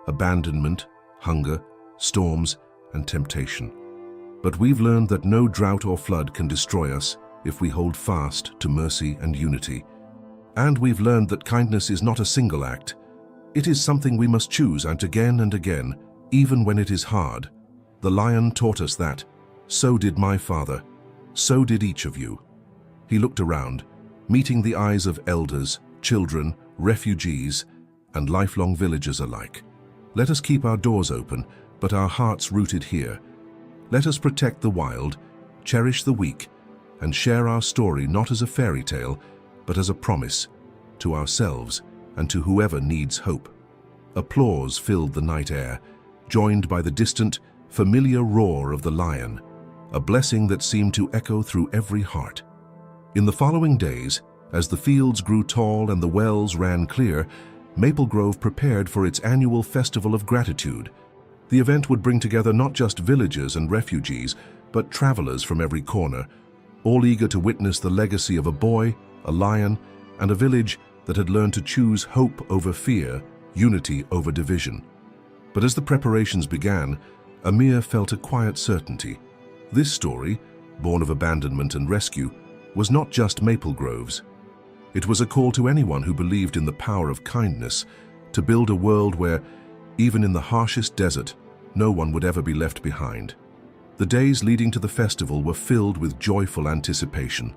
"Abandonment, hunger, storms, and temptation. But we've learned that no drought or flood can destroy us if we hold fast to mercy and unity. And we've learned that kindness is not a single act. It is something we must choose and again, even when it is hard. The lion taught us that. So did my father. So did each of you." He looked around, meeting the eyes of elders, children, refugees, and lifelong villagers alike. "Let us keep our doors open, but our hearts rooted here. Let us protect the wild, cherish the weak, and share our story not as a fairy tale, but as a promise, to ourselves and to whoever needs hope." Applause filled the night air, joined by the distant, familiar roar of the lion, a blessing that seemed to echo through every heart. In the following days, as the fields grew tall and the wells ran clear, Maple Grove prepared for its annual Festival of Gratitude. The event would bring together not just villagers and refugees, but travelers from every corner, all eager to witness the legacy of a boy, a lion, and a village that had learned to choose hope over fear, unity over division. But as the preparations began, Amir felt a quiet certainty. This story, born of abandonment and rescue, was not just Maple Grove's. It was a call to anyone who believed in the power of kindness to build a world where, even in the harshest desert, no one would ever be left behind. The days leading to the festival were filled with joyful anticipation.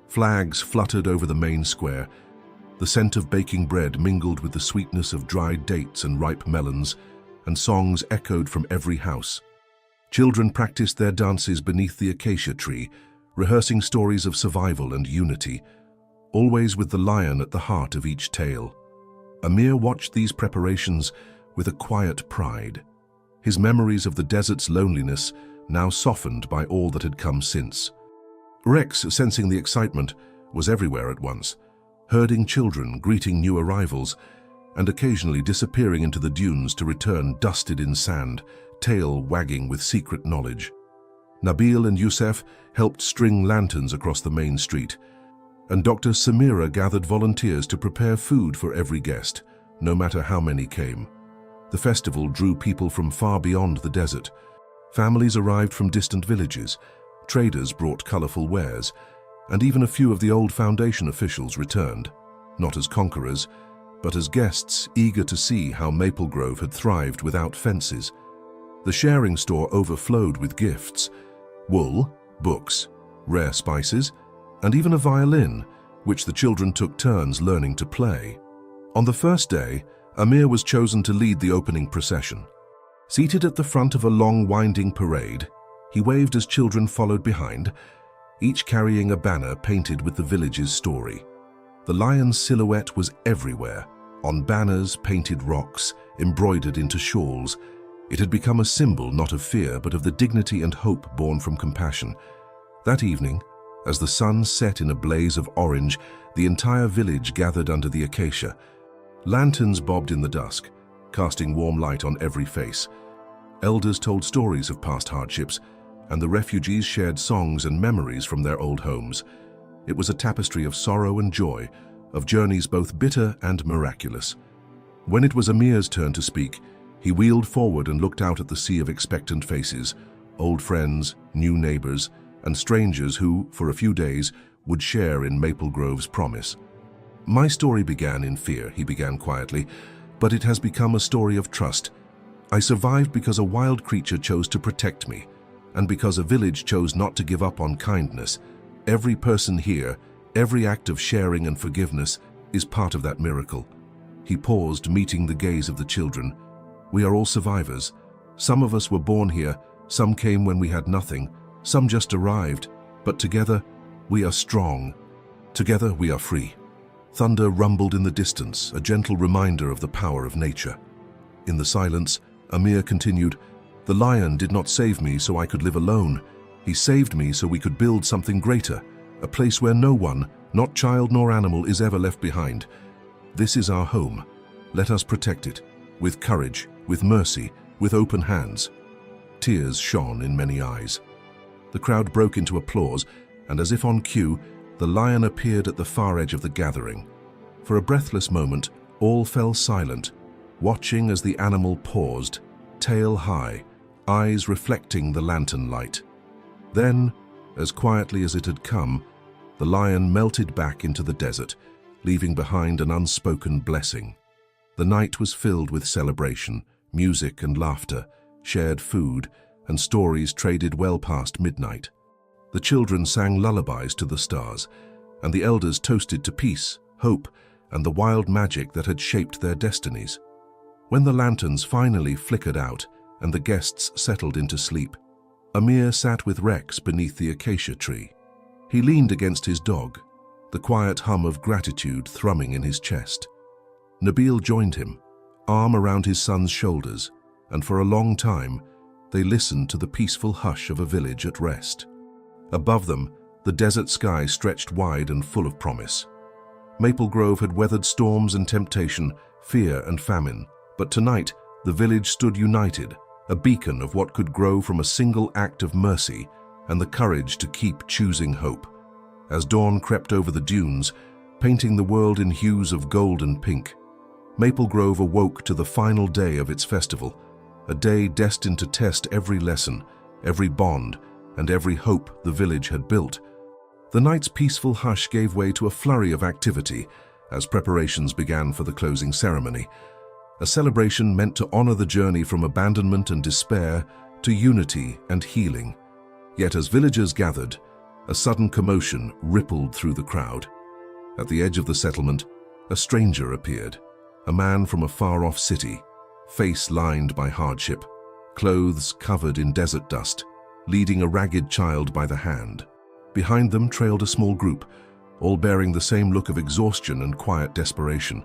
Flags fluttered over the main square. The scent of baking bread mingled with the sweetness of dried dates and ripe melons, and songs echoed from every house. Children practiced their dances beneath the acacia tree, rehearsing stories of survival and unity, always with the lion at the heart of each tale. Amir watched these preparations with a quiet pride, his memories of the desert's loneliness now softened by all that had come since. Rex, sensing the excitement, was everywhere at once, herding children, greeting new arrivals, and occasionally disappearing into the dunes to return dusted in sand, tail wagging with secret knowledge. Nabil and Youssef helped string lanterns across the main street, and Dr. Samira gathered volunteers to prepare food for every guest, no matter how many came. The festival drew people from far beyond the desert. Families arrived from distant villages, traders brought colorful wares, and even a few of the old Foundation officials returned, not as conquerors, but as guests eager to see how Maple Grove had thrived without fences. The sharing store overflowed with gifts: wool, books, rare spices, and even a violin, which the children took turns learning to play. On the first day, Amir was chosen to lead the opening procession. Seated at the front of a long, winding parade, he waved as children followed behind, each carrying a banner painted with the village's story. The lion's silhouette was everywhere, on banners, painted rocks, embroidered into shawls. It had become a symbol not of fear, but of the dignity and hope born from compassion. That evening, as the sun set in a blaze of orange, the entire village gathered under the acacia. Lanterns bobbed in the dusk, casting warm light on every face. Elders told stories of past hardships, and the refugees shared songs and memories from their old homes. It was a tapestry of sorrow and joy, of journeys both bitter and miraculous. When it was Amir's turn to speak, he wheeled forward and looked out at the sea of expectant faces, old friends, new neighbors, and strangers who, for a few days, would share in Maple Grove's promise. "My story began in fear," he began quietly, "but it has become a story of trust. I survived because a wild creature chose to protect me, and because a village chose not to give up on kindness. Every person here, every act of sharing and forgiveness, is part of that miracle." He paused, meeting the gaze of the children. "We are all survivors. Some of us were born here, some came when we had nothing, some just arrived, but together, we are strong. Together, we are free." Thunder rumbled in the distance, a gentle reminder of the power of nature. In the silence, Amir continued, "The lion did not save me so I could live alone. He saved me so we could build something greater, a place where no one, not child nor animal, is ever left behind. This is our home. Let us protect it, with courage, with mercy, with open hands." Tears shone in many eyes. The crowd broke into applause, and as if on cue, the lion appeared at the far edge of the gathering. For a breathless moment, all fell silent, watching as the animal paused, tail high, eyes reflecting the lantern light. Then, as quietly as it had come, the lion melted back into the desert, leaving behind an unspoken blessing. The night was filled with celebration, music and laughter, shared food, and stories traded well past midnight. The children sang lullabies to the stars, and the elders toasted to peace, hope, and the wild magic that had shaped their destinies. When the lanterns finally flickered out and the guests settled into sleep, Amir sat with Rex beneath the acacia tree. He leaned against his dog, the quiet hum of gratitude thrumming in his chest. Nabil joined him, arm around his son's shoulders, and for a long time, they listened to the peaceful hush of a village at rest. Above them, the desert sky stretched wide and full of promise. Maple Grove had weathered storms and temptation, fear and famine, but tonight the village stood united, a beacon of what could grow from a single act of mercy and the courage to keep choosing hope. As dawn crept over the dunes, painting the world in hues of gold and pink, Maple Grove awoke to the final day of its festival, a day destined to test every lesson, every bond, and every hope the village had built. The night's peaceful hush gave way to a flurry of activity as preparations began for the closing ceremony, a celebration meant to honor the journey from abandonment and despair to unity and healing. Yet as villagers gathered, a sudden commotion rippled through the crowd. At the edge of the settlement, a stranger appeared, a man from a far-off city, face lined by hardship, clothes covered in desert dust, leading a ragged child by the hand. Behind them trailed a small group, all bearing the same look of exhaustion and quiet desperation.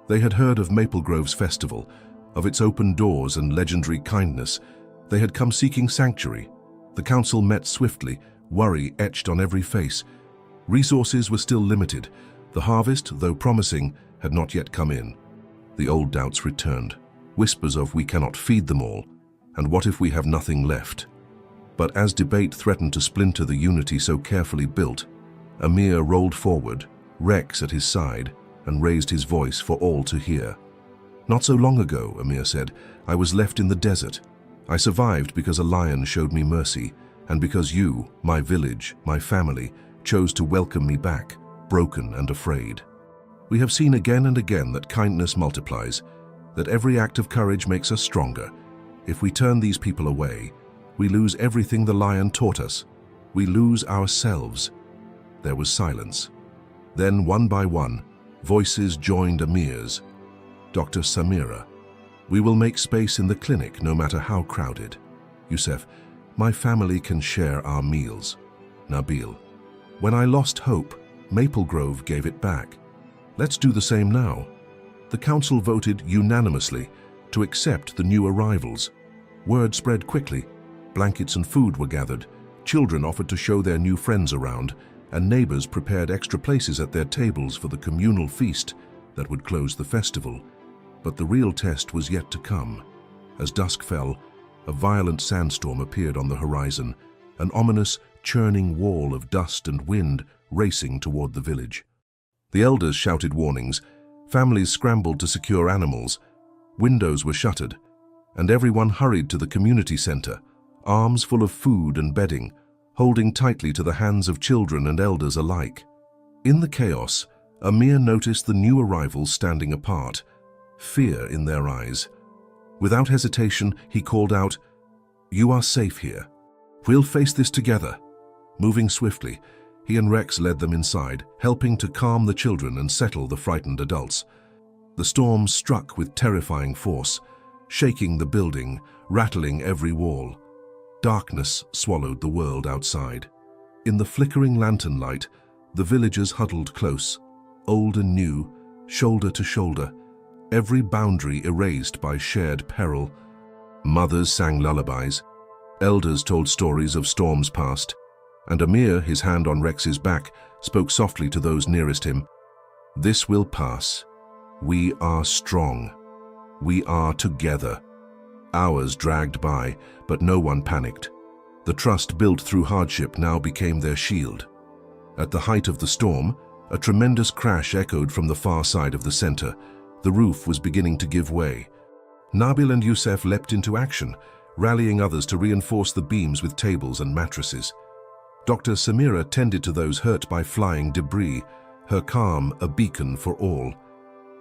They had heard of Maple Grove's festival, of its open doors and legendary kindness. They had come seeking sanctuary. The council met swiftly, worry etched on every face. Resources were still limited. The harvest, though promising, had not yet come in. The old doubts returned, whispers of "we cannot feed them all," and "what if we have nothing left?" But as debate threatened to splinter the unity so carefully built, Amir rolled forward, Rex at his side, and raised his voice for all to hear. "Not so long ago," Amir said, "I was left in the desert. I survived because a lion showed me mercy, and because you, my village, my family, chose to welcome me back, broken and afraid." We have seen again and again that kindness multiplies, that every act of courage makes us stronger. If we turn these people away, we lose everything the lion taught us. We lose ourselves. There was silence. Then, one by one, voices joined Amir's. Dr. Samira, we will make space in the clinic no matter how crowded. Yusuf, my family can share our meals. Nabil, when I lost hope, Maple Grove gave it back. Let's do the same now. The council voted unanimously to accept the new arrivals. Word spread quickly. Blankets and food were gathered. Children offered to show their new friends around, and neighbors prepared extra places at their tables for the communal feast that would close the festival. But the real test was yet to come. As dusk fell, a violent sandstorm appeared on the horizon, an ominous, churning wall of dust and wind racing toward the village. The elders shouted warnings, families scrambled to secure animals, windows were shuttered, and everyone hurried to the community center, arms full of food and bedding, holding tightly to the hands of children and elders alike. In the chaos, Amir noticed the new arrivals standing apart, fear in their eyes. Without hesitation, he called out, "You are safe here. We'll face this together." Moving swiftly, he and Rex led them inside, helping to calm the children and settle the frightened adults. The storm struck with terrifying force, shaking the building, rattling every wall. Darkness swallowed the world outside. In the flickering lantern light, the villagers huddled close, old and new, shoulder to shoulder, every boundary erased by shared peril. Mothers sang lullabies, elders told stories of storms past, and Amir, his hand on Rex's back, spoke softly to those nearest him. "This will pass. We are strong. We are together." Hours dragged by, but no one panicked. The trust built through hardship now became their shield. At the height of the storm, a tremendous crash echoed from the far side of the center. The roof was beginning to give way. Nabil and Yusuf leapt into action, rallying others to reinforce the beams with tables and mattresses. Dr. Samira tended to those hurt by flying debris, her calm a beacon for all.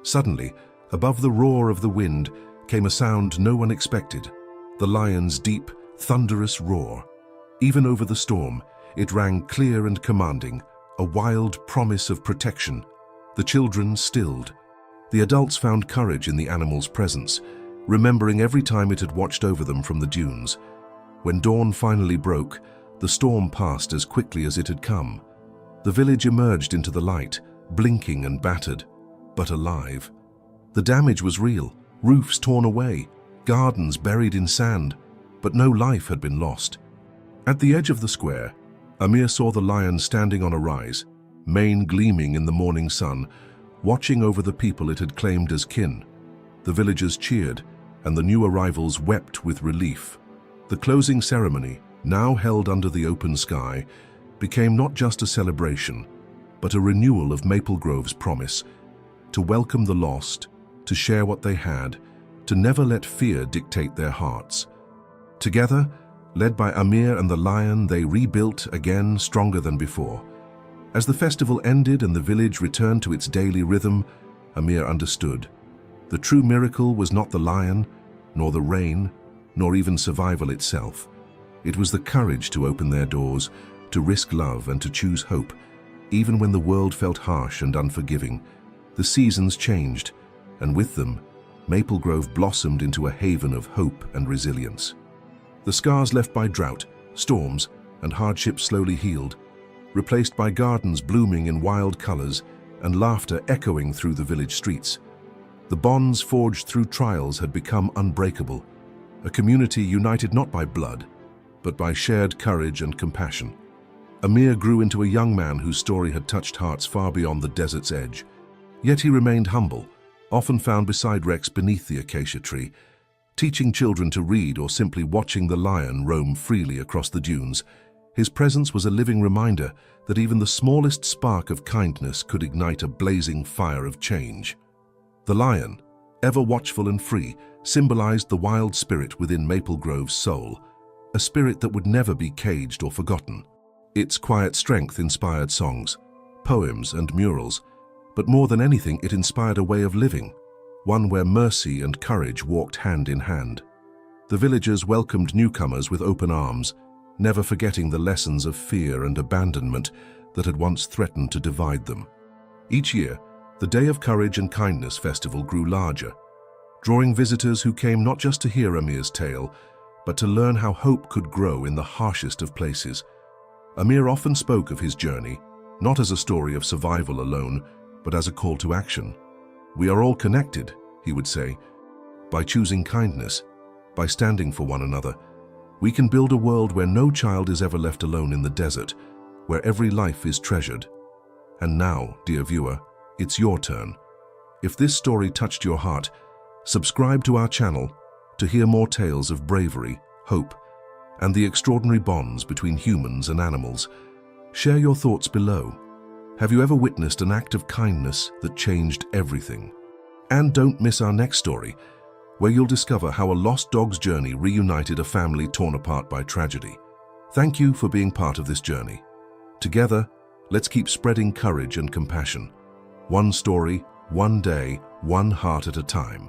Suddenly, above the roar of the wind, came a sound no one expected, the lion's deep, thunderous roar. Even over the storm, it rang clear and commanding, a wild promise of protection. The children stilled. The adults found courage in the animal's presence, remembering every time it had watched over them from the dunes. When dawn finally broke, the storm passed as quickly as it had come. The village emerged into the light, blinking and battered, but alive. The damage was real, roofs torn away, gardens buried in sand, but no life had been lost. At the edge of the square, Amir saw the lion standing on a rise, mane gleaming in the morning sun, watching over the people it had claimed as kin. The villagers cheered, and the new arrivals wept with relief. The closing ceremony, now held under the open sky, became not just a celebration, but a renewal of Maple Grove's promise to welcome the lost, to share what they had, to never let fear dictate their hearts. Together, led by Amir and the lion, they rebuilt again stronger than before. As the festival ended and the village returned to its daily rhythm, Amir understood. The true miracle was not the lion, nor the rain, nor even survival itself. It was the courage to open their doors, to risk love and to choose hope. Even when the world felt harsh and unforgiving, the seasons changed, and with them, Maple Grove blossomed into a haven of hope and resilience. The scars left by drought, storms, and hardship slowly healed, replaced by gardens blooming in wild colors and laughter echoing through the village streets. The bonds forged through trials had become unbreakable, a community united not by blood, but by shared courage and compassion. Amir grew into a young man whose story had touched hearts far beyond the desert's edge. Yet he remained humble, often found beside Rex beneath the acacia tree, teaching children to read or simply watching the lion roam freely across the dunes. His presence was a living reminder that even the smallest spark of kindness could ignite a blazing fire of change. The lion, ever watchful and free, symbolized the wild spirit within Maple Grove's soul, a spirit that would never be caged or forgotten. Its quiet strength inspired songs, poems, and murals, But more than anything, it inspired a way of living, one where mercy and courage walked hand in hand. The villagers welcomed newcomers with open arms, never forgetting the lessons of fear and abandonment that had once threatened to divide them. Each year, the Day of Courage and Kindness festival grew larger, drawing visitors who came not just to hear Amir's tale, but to learn how hope could grow in the harshest of places. Amir often spoke of his journey, not as a story of survival alone, but as a call to action. "We are all connected," he would say. "By choosing kindness, by standing for one another, we can build a world where no child is ever left alone in the desert, where every life is treasured." And now, dear viewer, it's your turn. If this story touched your heart, subscribe to our channel to hear more tales of bravery, hope, and the extraordinary bonds between humans and animals. Share your thoughts below. Have you ever witnessed an act of kindness that changed everything? And don't miss our next story, where you'll discover how a lost dog's journey reunited a family torn apart by tragedy. Thank you for being part of this journey. Together, let's keep spreading courage and compassion. One story, one day, one heart at a time.